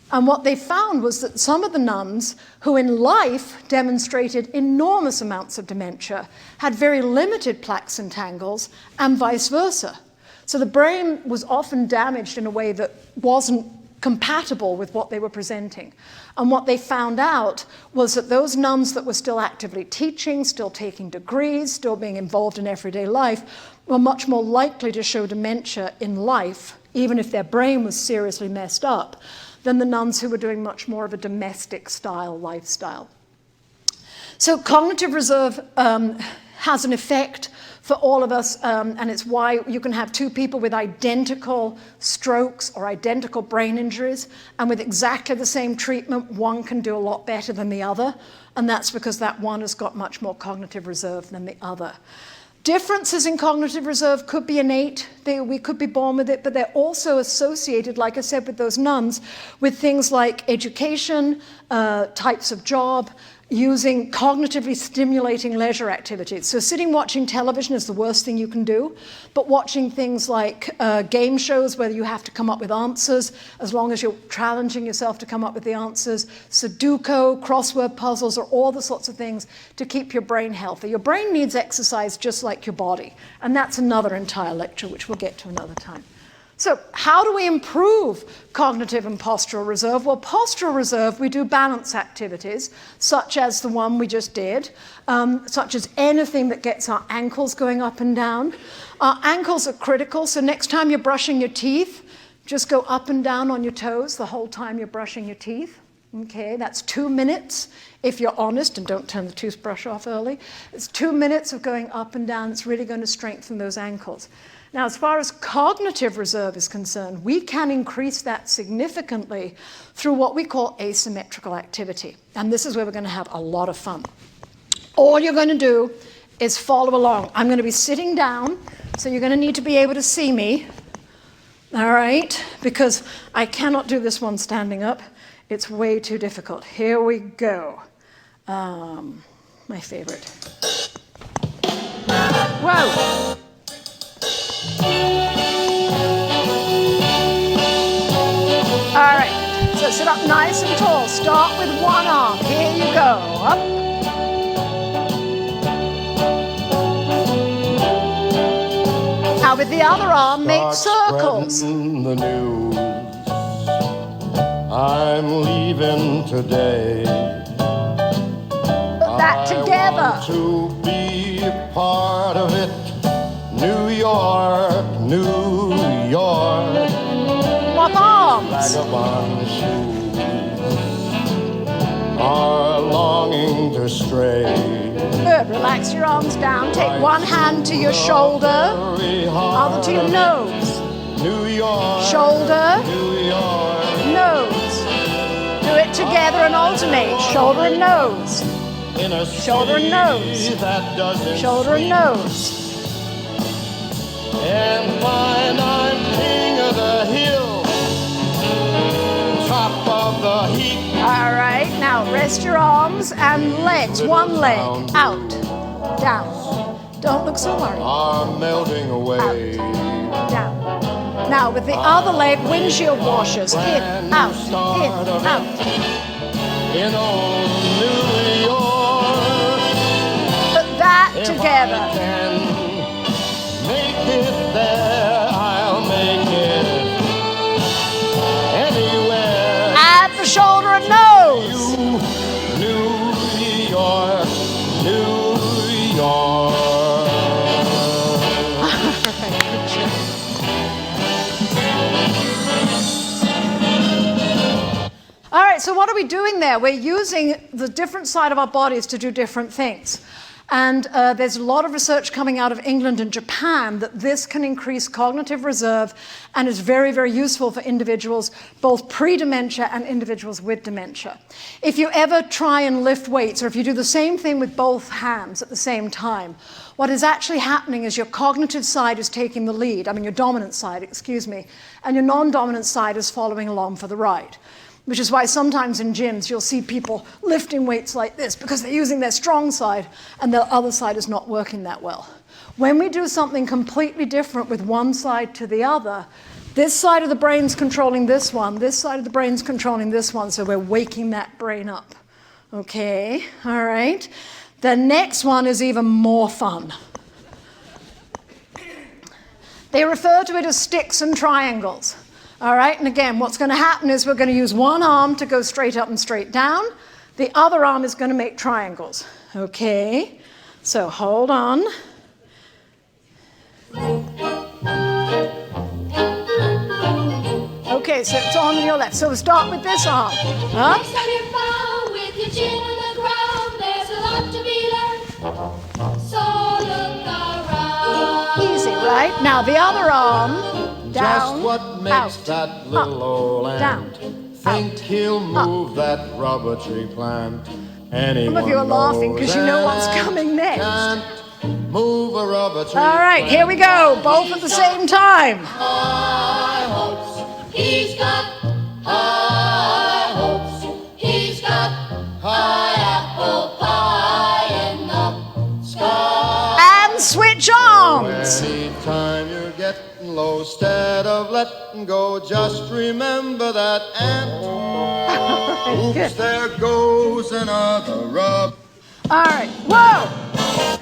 Speaker 2: And what they found was that some of the nuns who in life demonstrated enormous amounts of dementia had very limited plaques and tangles, and vice versa. So the brain was often damaged in a way that wasn't compatible with what they were presenting. And what they found out was that those nuns that were still actively teaching, still taking degrees, still being involved in everyday life, were much more likely to show dementia in life, even if their brain was seriously messed up, than the nuns who were doing much more of a domestic style lifestyle. So cognitive reserve has an effect for all of us, and it's why you can have two people with identical strokes or identical brain injuries, and with exactly the same treatment, one can do a lot better than the other, and that's because that one has got much more cognitive reserve than the other. Differences in cognitive reserve could be innate, we could be born with it, but they're also associated, like I said, with those nuns, with things like education, types of job, using cognitively stimulating leisure activities. So sitting watching television is the worst thing you can do, but watching things like game shows where you have to come up with answers, as long as you're challenging yourself to come up with the answers, Sudoku, crossword puzzles, are all the sorts of things to keep your brain healthy. Your brain needs exercise just like your body, and that's another entire lecture, which we'll get to another time. So how do we improve cognitive and postural reserve? Well, postural reserve, we do balance activities, such as the one we just did, such as anything that gets our ankles going up and down. Our ankles are critical, so next time you're brushing your teeth, just go up and down on your toes the whole time you're brushing your teeth. Okay, that's 2 minutes, if you're honest, and don't turn the toothbrush off early. It's 2 minutes of going up and down. It's really going to strengthen those ankles. Now, as far as cognitive reserve is concerned, we can increase that significantly through what we call asymmetrical activity. And this is where we're going to have a lot of fun. All you're going to do is follow along. I'm going to be sitting down, so you're going to need to be able to see me, all right? Because I cannot do this one standing up. It's way too difficult. Here we go. My favorite. Whoa! All right, so sit up nice and tall. Start with one arm. Here you go. Up. Now with the other arm, make circles.
Speaker 3: The news. I'm leaving today.
Speaker 2: Put that together.
Speaker 3: I want to be a part of it. New York, New York.
Speaker 2: What arms?
Speaker 3: Vagabond shoes are longing to stray.
Speaker 2: Good. Relax your arms down. Take one hand to your shoulder, other to your nose.
Speaker 3: New York,
Speaker 2: Shoulder,
Speaker 3: New York.
Speaker 2: nose. Do it together and alternate. Shoulder and nose.
Speaker 3: In a
Speaker 2: Shoulder and nose.
Speaker 3: that doesn't
Speaker 2: Shoulder and
Speaker 3: sleep.
Speaker 2: nose.
Speaker 3: And find I'm king of the hill, top of the heap.
Speaker 2: All right, now rest your arms and legs. One leg out, down. Don't look so worried.
Speaker 3: Are melting away.
Speaker 2: Down. Now with the other leg, windshield washers. In, out, in, out.
Speaker 3: In old New York.
Speaker 2: Put that
Speaker 3: If
Speaker 2: together.
Speaker 3: I can make it there, I'll make it anywhere.
Speaker 2: Add the shoulder and nose.
Speaker 3: New York, New York.
Speaker 2: All right, so what are we doing there? We're using the different side of our bodies to do different things. And there's a lot of research coming out of England and Japan that this can increase cognitive reserve and is very, very useful for individuals, both pre-dementia and individuals with dementia. If you ever try and lift weights, or if you do the same thing with both hands at the same time, what is actually happening is your cognitive side is taking the lead, your dominant side, excuse me, and your non-dominant side is following along for the ride. Which is why sometimes in gyms you'll see people lifting weights like this because they're using their strong side and the other side is not working that well. When we do something completely different with one side to the other, this side of the brain's controlling this one, this side of the brain's controlling this one, so we're waking that brain up. Okay, all right. The next one is even more fun. They refer to it as sticks and triangles. All right, and again, what's going to happen is we're going to use one arm to go straight up and straight down. The other arm is going to make triangles. Okay, so hold on. Okay, so it's on your left. So we'll start with this arm. Up.
Speaker 4: Next time you're found with your chin on the ground, there's a lot to be learned. So look around.
Speaker 2: Easy, right? Now the other arm. Down,
Speaker 3: just what makes
Speaker 2: out,
Speaker 3: that little old ant
Speaker 2: down,
Speaker 3: think
Speaker 2: out,
Speaker 3: he'll move that rubber tree plant. Anyone
Speaker 2: Some of you are laughing because you know what's
Speaker 3: knows
Speaker 2: coming next.
Speaker 3: can't move a rubber tree.
Speaker 2: All right, here we go, both at the same time.
Speaker 4: High hopes, he's got high hopes. He's got high apple pie in the sky.
Speaker 2: And switch arms.
Speaker 3: Anytime you're getting low, instead of letting go, just remember that ant. Oops, there goes another rub.
Speaker 2: All right, whoa!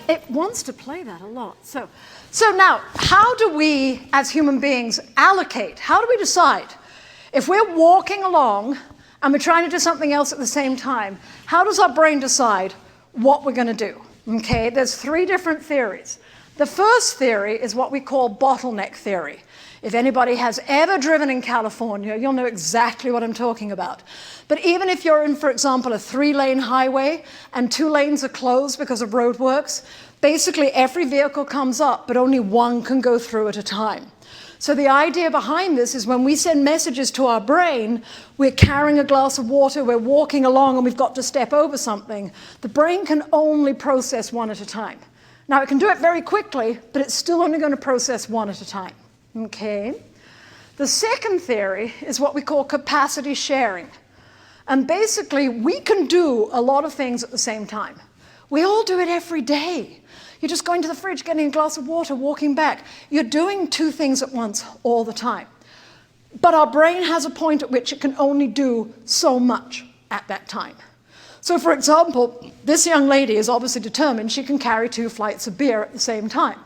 Speaker 2: It wants to play that a lot. So now, how do we, as human beings, allocate? How do we decide? If we're walking along and we're trying to do something else at the same time, how does our brain decide what we're going to do? Okay, there's 3 different theories. The first theory is what we call bottleneck theory. If anybody has ever driven in California, you'll know exactly what I'm talking about. But even if you're in, for example, a 3-lane highway and 2 lanes are closed because of roadworks, basically every vehicle comes up, but only one can go through at a time. So the idea behind this is when we send messages to our brain, we're carrying a glass of water, we're walking along and we've got to step over something, the brain can only process one at a time. Now, it can do it very quickly, but it's still only going to process one at a time. Okay? The second theory is what we call capacity sharing. And basically, we can do a lot of things at the same time. We all do it every day. You're just going to the fridge, getting a glass of water, walking back. You're doing 2 things at once all the time. But our brain has a point at which it can only do so much at that time. So, for example, this young lady is obviously determined she can carry 2 flights of beer at the same time,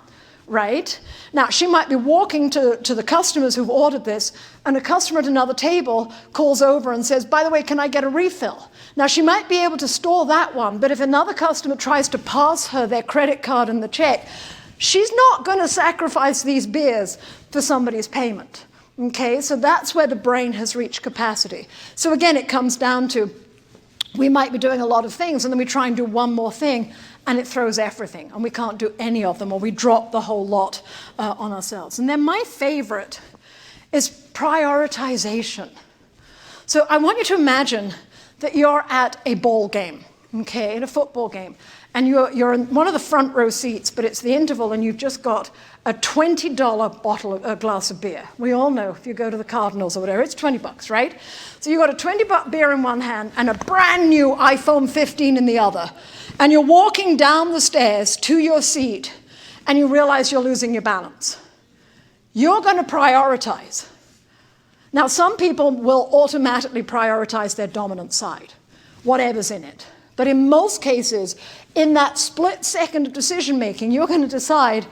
Speaker 2: right? Now, she might be walking to the customers who've ordered this, and a customer at another table calls over and says, by the way, can I get a refill? Now, she might be able to store that one, but if another customer tries to pass her their credit card and the check, she's not going to sacrifice these beers for somebody's payment, okay? So that's where the brain has reached capacity. So again, it comes down to we might be doing a lot of things, and then we try and do one more thing, and it throws everything, and we can't do any of them, or we drop the whole lot on ourselves. And then my favorite is prioritization. So I want you to imagine that you're at a ball game, okay, in a football game, and you're in one of the front row seats, but it's the interval, and you've just got a $20 a glass of beer. We all know if you go to the Cardinals or whatever, it's $20, right? So you've got a $20 beer in one hand and a brand new iPhone 15 in the other. And you're walking down the stairs to your seat and you realize you're losing your balance. You're going to prioritize. Now, some people will automatically prioritize their dominant side, whatever's in it. But in most cases, in that split second of decision making, you're going to decide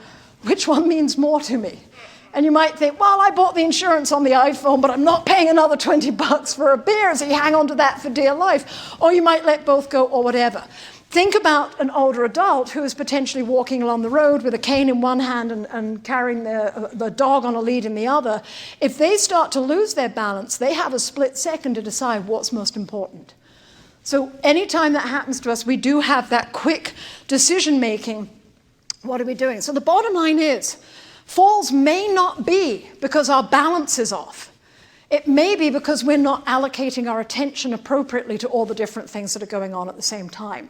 Speaker 2: which one means more to me. And you might think, well, I bought the insurance on the iPhone, but I'm not paying another $20 for a beer, so you hang on to that for dear life. Or you might let both go, or whatever. Think about an older adult who is potentially walking along the road with a cane in one hand and carrying the dog on a lead in the other. If they start to lose their balance, they have a split second to decide what's most important. So anytime that happens to us, we do have that quick decision making. What are we doing? So the bottom line is, falls may not be because our balance is off. It may be because we're not allocating our attention appropriately to all the different things that are going on at the same time.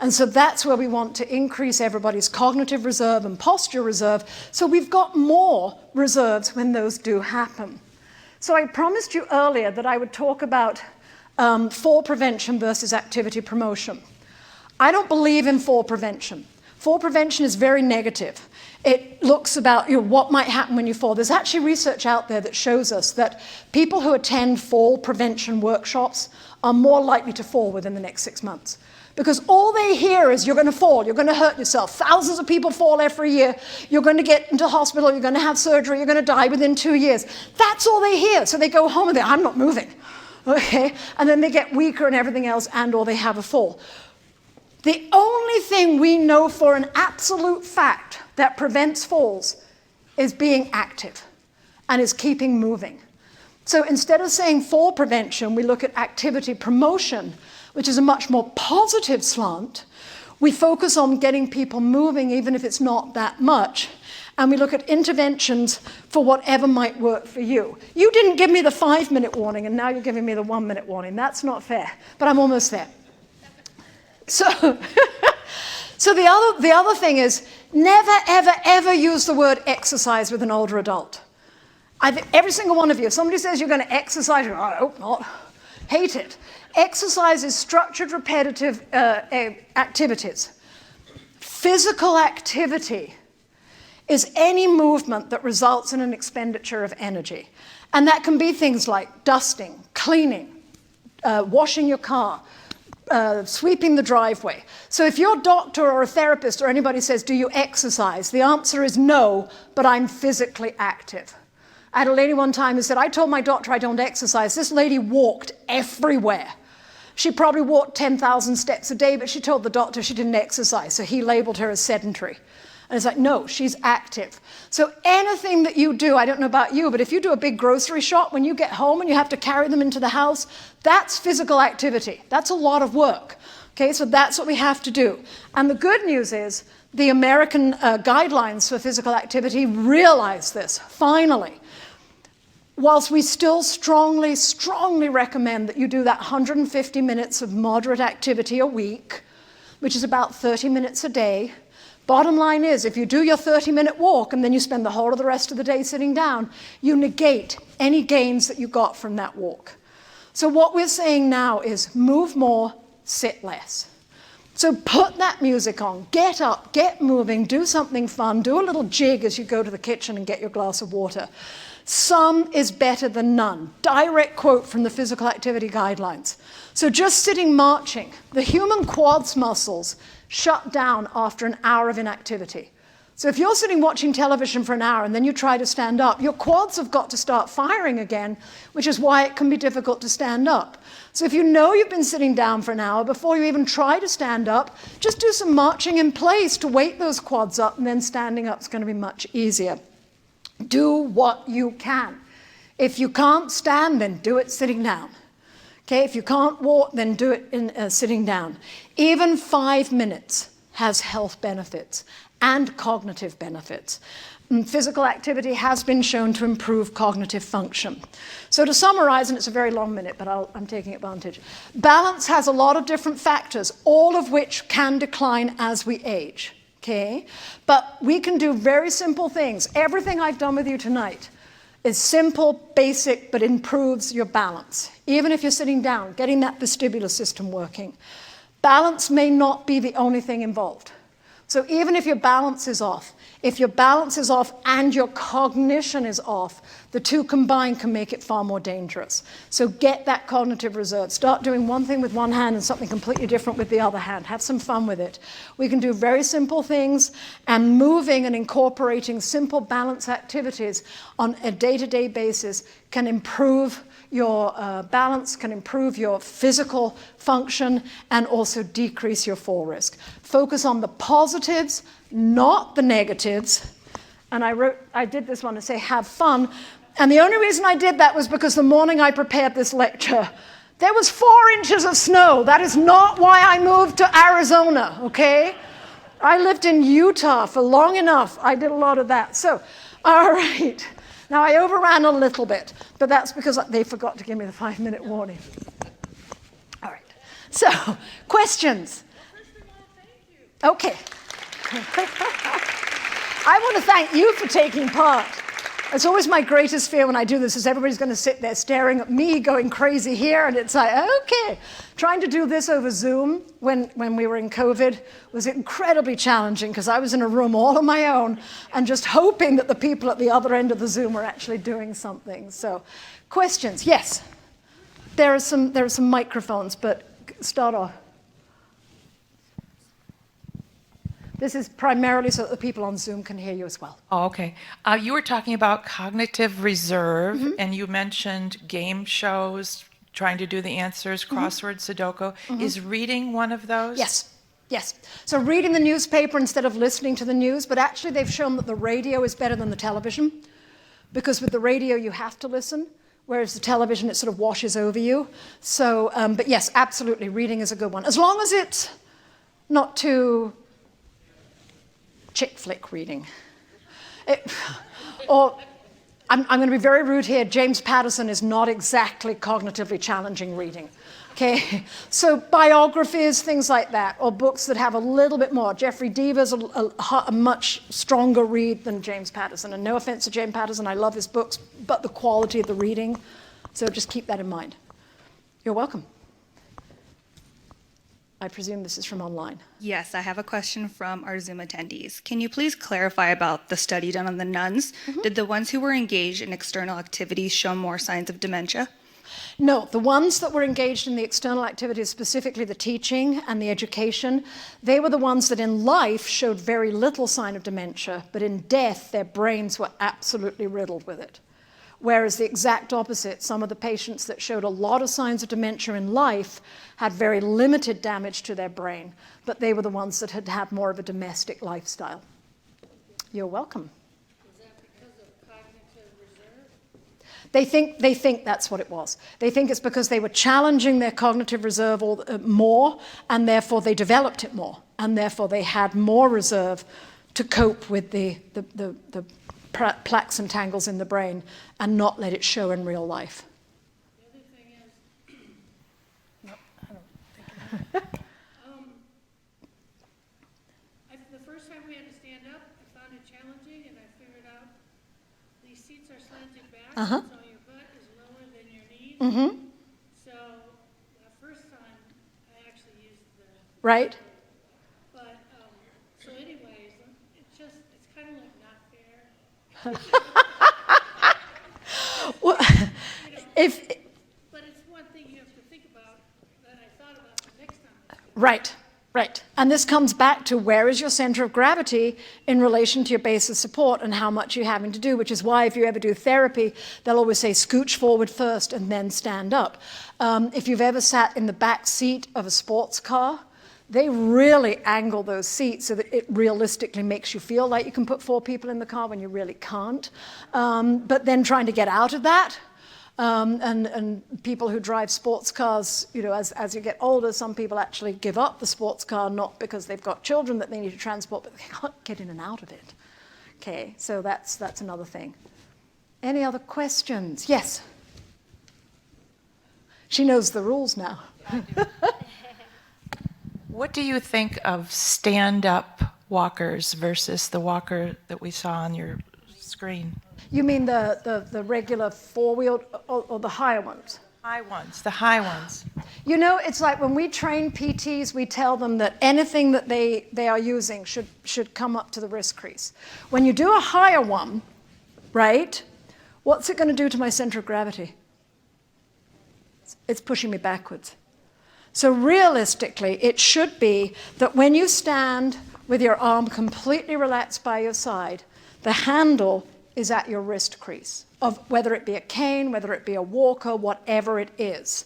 Speaker 2: And so that's where we want to increase everybody's cognitive reserve and posture reserve, so we've got more reserves when those do happen. So I promised you earlier that I would talk about fall prevention versus activity promotion. I don't believe in fall prevention. Fall prevention is very negative. It looks about what might happen when you fall. There's actually research out there that shows us that people who attend fall prevention workshops are more likely to fall within the next 6 months. Because all they hear is you're going to fall, you're going to hurt yourself. Thousands of people fall every year. You're going to get into hospital, you're going to have surgery, you're going to die within 2 years. That's all they hear. So they go home and I'm not moving. Okay? And then they get weaker and everything else, and or they have a fall. The only thing we know for an absolute fact that prevents falls is being active and is keeping moving. So instead of saying fall prevention, we look at activity promotion, which is a much more positive slant. We focus on getting people moving, even if it's not that much. And we look at interventions for whatever might work for you. You didn't give me the 5-minute warning, and now you're giving me the 1-minute warning. That's not fair, but I'm almost there. So, so the other thing is, never, ever, ever use the word exercise with an older adult. Every single one of you, if somebody says you're going to exercise, I hope not. Hate it. Exercise is structured, repetitive activities. Physical activity is any movement that results in an expenditure of energy. And that can be things like dusting, cleaning, washing your car, sweeping the driveway. So if your doctor or a therapist or anybody says, do you exercise? The answer is no, but I'm physically active. I had a lady one time who said, I told my doctor I don't exercise. This lady walked everywhere. She probably walked 10,000 steps a day, but she told the doctor she didn't exercise, so he labeled her as sedentary. And it's like, no, she's active. So anything that you do, I don't know about you, but if you do a big grocery shop, when you get home and you have to carry them into the house, that's physical activity. That's a lot of work. Okay, so that's what we have to do. And the good news is the American guidelines for physical activity realize this, finally. Whilst we still strongly, strongly recommend that you do that 150 minutes of moderate activity a week, which is about 30 minutes a day, bottom line is, if you do your 30-minute walk and then you spend the whole of the rest of the day sitting down, you negate any gains that you got from that walk. So what we're saying now is move more, sit less. So put that music on, get up, get moving, do something fun, do a little jig as you go to the kitchen and get your glass of water. Some is better than none. Direct quote from the physical activity guidelines. So just sitting marching, the human quads muscles shut down after an hour of inactivity. So if you're sitting watching television for an hour and then you try to stand up, your quads have got to start firing again, which is why it can be difficult to stand up. So if you know you've been sitting down for an hour, before you even try to stand up, just do some marching in place to wake those quads up, and then standing up is going to be much easier. Do what you can. If you can't stand, then do it sitting down. Okay, if you can't walk, then do it in sitting down. Even 5 minutes has health benefits and cognitive benefits. And physical activity has been shown to improve cognitive function. So to summarize, and it's a very long minute, but I'm taking advantage. Balance has a lot of different factors, all of which can decline as we age. Okay? But we can do very simple things. Everything I've done with you tonight is simple, basic, but improves your balance. Even if you're sitting down, getting that vestibular system working. Balance may not be the only thing involved. So even if your balance is off, and your cognition is off, the two combined can make it far more dangerous. So get that cognitive reserve. Start doing one thing with one hand and something completely different with the other hand. Have some fun with it. We can do very simple things, and moving and incorporating simple balance activities on a day-to-day basis can improve your balance, can improve your physical function, and also decrease your fall risk. Focus on the positives, not the negatives. And I did this one to say have fun. And the only reason I did that was because the morning I prepared this lecture, There was 4 inches of snow. That is not why I moved to Arizona, okay? I lived in Utah for long enough. I did a lot of that. So, all right. Now, I overran a little bit, but that's because they forgot to give me the 5-minute warning. All right. So, questions? Okay. I want to thank you for taking part. It's always my greatest fear when I do this is everybody's going to sit there staring at me going crazy here, and it's like, okay. Trying to do this over Zoom when we were in COVID was incredibly challenging because I was in a room all on my own and just hoping that the people at the other end of the Zoom were actually doing something. So, questions? Yes. There are some microphones, but start off. This is primarily so that the people on Zoom can hear you as well.
Speaker 5: Oh, okay. You were talking about cognitive reserve, and you mentioned game shows, trying to do the answers, crossword, Sudoku. Is reading one of those?
Speaker 2: Yes, yes. So reading the newspaper instead of listening to the news, but actually they've shown that the radio is better than the television, because with the radio you have to listen, whereas the television, it sort of washes over you. So, but yes, absolutely, reading is a good one. As long as it's not too chick flick reading. Or, I'm going to be very rude here, James Patterson is not exactly cognitively challenging reading. Okay, so biographies, things like that, or books that have a little bit more. Jeffrey Deaver's a much stronger read than James Patterson. And no offense to James Patterson, I love his books, but the quality of the reading, so just keep that in mind. You're welcome. I presume this is from online.
Speaker 6: Yes, I have a question from our Zoom attendees. Can you please clarify about the study done on the nuns? Did the ones who were engaged in external activities show more signs of dementia?
Speaker 2: No, the ones that were engaged in the external activities, specifically the teaching and the education, they were the ones that in life showed very little sign of dementia, but in death, their brains were absolutely riddled with it. Whereas the exact opposite, some of the patients that showed a lot of signs of dementia in life had very limited damage to their brain, but they were the ones that had had more of a domestic lifestyle. You're welcome.
Speaker 7: Is that because of cognitive reserve?
Speaker 2: They think that's what it was. They think it's because they were challenging their cognitive reserve more, and therefore they developed it more, and therefore they had more reserve to cope with the plaques and tangles in the brain and not let it show in real life.
Speaker 7: The other thing is, no, I don't think the first time we had to stand up, I found it challenging, and I figured out these seats are slanted back, so your butt is lower than your knees. So the first time, I actually used the...
Speaker 2: Right?
Speaker 7: But, so anyways, it's kind of like not fair.
Speaker 2: Well,
Speaker 7: But it's one thing you have to think about that I thought about the next time.
Speaker 2: Right. And this comes back to where is your center of gravity in relation to your base of support and how much you're having to do, which is why if you ever do therapy, they'll always say scooch forward first and then stand up. If you've ever sat in the back seat of a sports car, they really angle those seats so that it realistically makes you feel like you can put 4 people in the car when you really can't. But then trying to get out of that, and people who drive sports cars, you know, as you get older, some people actually give up the sports car, not because they've got children that they need to transport, but they can't get in and out of it. Okay, so that's another thing. Any other questions? Yes? She knows the rules now.
Speaker 5: What do you think of stand-up walkers versus the walker that we saw on your screen?
Speaker 2: You mean the regular four-wheeled or the higher ones?
Speaker 5: The high ones.
Speaker 2: You know, it's like when we train PTs, we tell them that anything that they are using should come up to the wrist crease. When you do a higher one, right, what's it going to do to my center of gravity? It's pushing me backwards. So realistically, it should be that when you stand with your arm completely relaxed by your side, the handle is at your wrist crease, of whether it be a cane, whether it be a walker, whatever it is.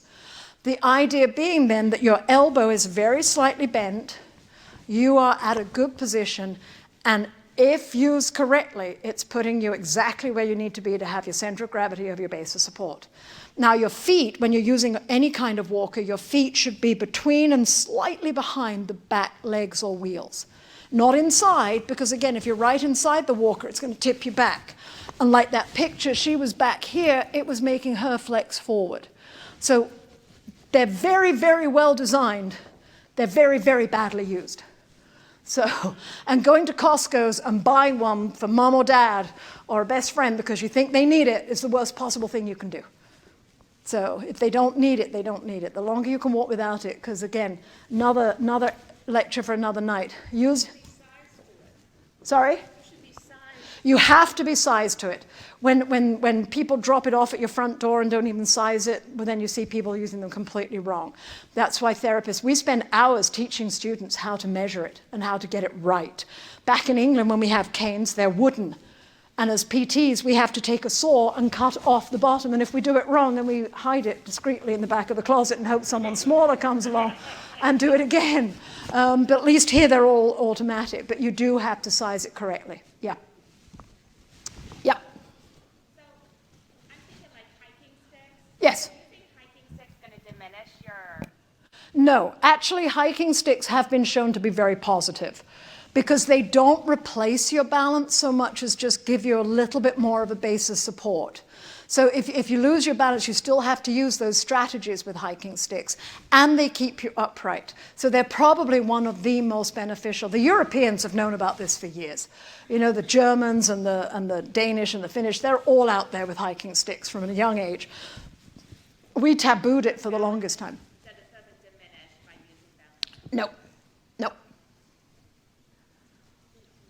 Speaker 2: The idea being then that your elbow is very slightly bent, you are at a good position, and if used correctly, it's putting you exactly where you need to be to have your center of gravity of your base of support. Now your feet, when you're using any kind of walker, your feet should be between and slightly behind the back legs or wheels. Not inside, because again, if you're right inside the walker, it's going to tip you back. And like that picture, she was back here, it was making her flex forward. So they're very, very well designed. They're very, very badly used. So, and going to Costco's and buying one for mom or dad or a best friend because you think they need it is the worst possible thing you can do. So if they don't need it, they don't need it. The longer you can walk without it, because again, another lecture for another night. Sorry? You have to be sized to it. When people drop it off at your front door and don't even size it, well, then you see people using them completely wrong. That's why therapists, we spend hours teaching students how to measure it and how to get it right. Back in England, when we have canes, they're wooden. And as PTs, we have to take a saw and cut off the bottom. And if we do it wrong, then we hide it discreetly in the back of the closet and hope someone smaller comes along and do it again. But at least here, they're all automatic. But you do have to size it correctly. Yeah. Yeah.
Speaker 8: So I'm thinking like hiking sticks.
Speaker 2: Yes.
Speaker 8: Do you think hiking sticks going to diminish your...
Speaker 2: No, actually hiking sticks have been shown to be very positive because they don't replace your balance so much as just give you a little bit more of a base of support. So if you lose your balance, you still have to use those strategies with hiking sticks, and they keep you upright. So they're probably one of the most beneficial. The Europeans have known about this for years. You know, the Germans and the Danish and the Finnish, they're all out there with hiking sticks from a young age. We tabooed it for the longest time.
Speaker 8: That it doesn't diminish by using them?
Speaker 2: No, no.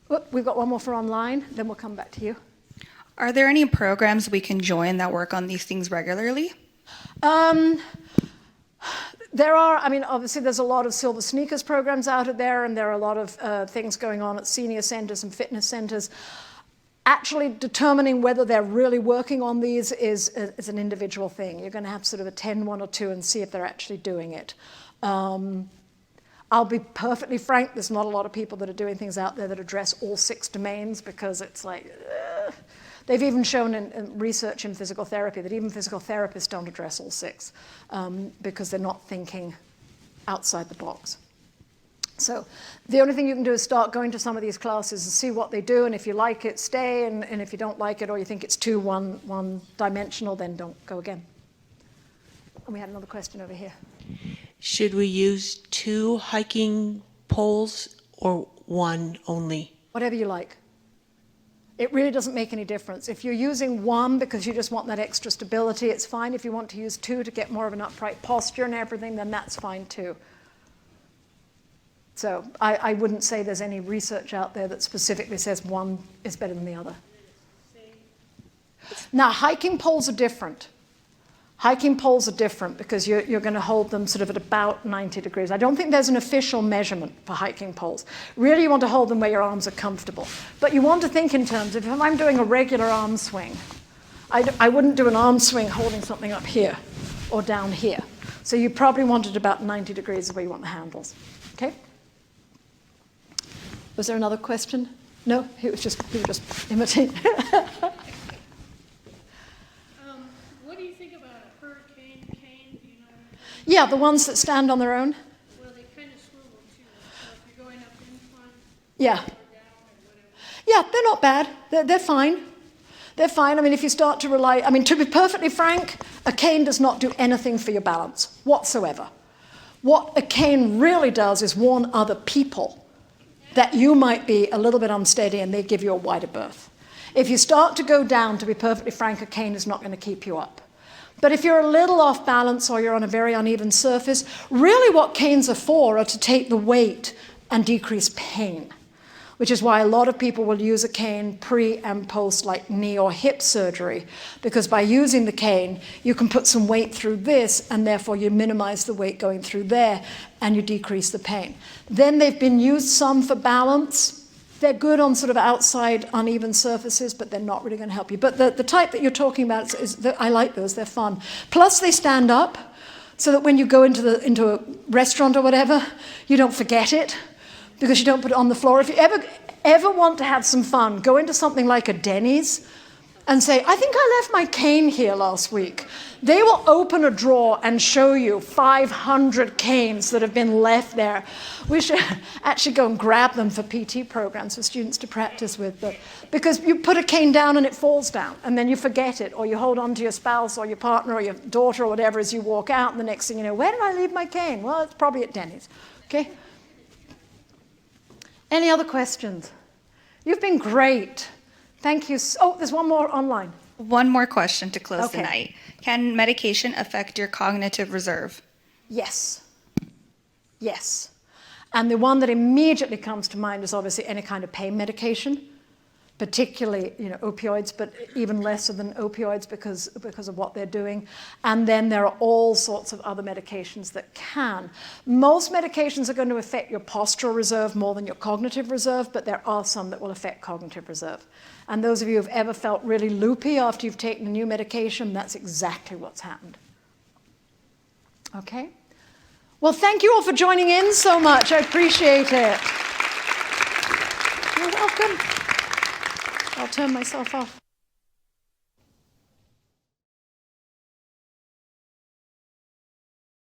Speaker 2: Whoop, we've got one more for online, then we'll come back to you.
Speaker 6: Are there any programs we can join that work on these things regularly?
Speaker 2: There are, I mean, obviously there's a lot of Silver Sneakers programs out there, and there are a lot of things going on at senior centers and fitness centers. Actually determining whether they're really working on these is an individual thing. You're going to have to sort of attend one or two and see if they're actually doing it. I'll be perfectly frank, there's not a lot of people that are doing things out there that address all 6 domains, because it's like, they've even shown in research in physical therapy that even physical therapists don't address all 6 because they're not thinking outside the box. So the only thing you can do is start going to some of these classes and see what they do, and if you like it, stay, and if you don't like it or you think it's too one-dimensional, then don't go again. And we had another question over here.
Speaker 9: Should we use 2 hiking poles or 1 only?
Speaker 2: Whatever you like. It really doesn't make any difference. If you're using 1 because you just want that extra stability, it's fine. If you want to use 2 to get more of an upright posture and everything, then that's fine too. So I wouldn't say there's any research out there that specifically says 1 is better than the other. Now, hiking poles are different. Hiking poles are different because you're going to hold them sort of at about 90 degrees. I don't think there's an official measurement for hiking poles. Really, you want to hold them where your arms are comfortable. But you want to think in terms of, if I'm doing a regular arm swing, I wouldn't do an arm swing holding something up here or down here. So you probably want it about 90 degrees where you want the handles. Okay? Was there another question? No? He was just imitating.
Speaker 7: What do you think about a hurricane cane? Do you know?
Speaker 2: Yeah, the ones that stand on their own.
Speaker 7: Well, they kind of swivel too. So if you're going up incline
Speaker 2: Yeah.
Speaker 7: or down or whatever.
Speaker 2: Yeah, they're not bad. They're fine. They're fine. I mean, if you start to rely, I mean, to be perfectly frank, a cane does not do anything for your balance whatsoever. What a cane really does is warn other people that you might be a little bit unsteady, and they give you a wider berth. If you start to go down, to be perfectly frank, a cane is not going to keep you up. But if you're a little off balance or you're on a very uneven surface, really what canes are to take the weight and decrease pain, which is why a lot of people will use a cane pre and post like knee or hip surgery, because by using the cane, you can put some weight through this, and therefore you minimize the weight going through there, and you decrease the pain. Then they've been used some for balance. They're good on sort of outside uneven surfaces, but they're not really going to help you. But the type that you're talking about, I like those, they're fun. Plus they stand up, so that when you go into a restaurant or whatever, you don't forget it, because you don't put it on the floor. If you ever ever want to have some fun, go into something like a Denny's and say, I think I left my cane here last week. They will open a drawer and show you 500 canes that have been left there. We should actually go and grab them for PT programs for students to practice with. But because you put a cane down and it falls down, and then you forget it, or you hold on to your spouse or your partner or your daughter or whatever as you walk out, and the next thing you know, where did I leave my cane? Well, it's probably at Denny's. Okay? Any other questions? You've been great. Thank you. Oh, there's one more online.
Speaker 6: One more question to close the
Speaker 2: Okay.
Speaker 6: night. Can medication affect your cognitive reserve?
Speaker 2: Yes. Yes. And the one that immediately comes to mind is obviously any kind of pain medication, particularly, opioids, but even lesser than opioids because of what they're doing. And then there are all sorts of other medications that can. Most medications are going to affect your postural reserve more than your cognitive reserve, but there are some that will affect cognitive reserve. And those of you who've ever felt really loopy after you've taken a new medication, that's exactly what's happened. Okay? Well, thank you all for joining in so much. I appreciate it. You're welcome. I'll turn myself off.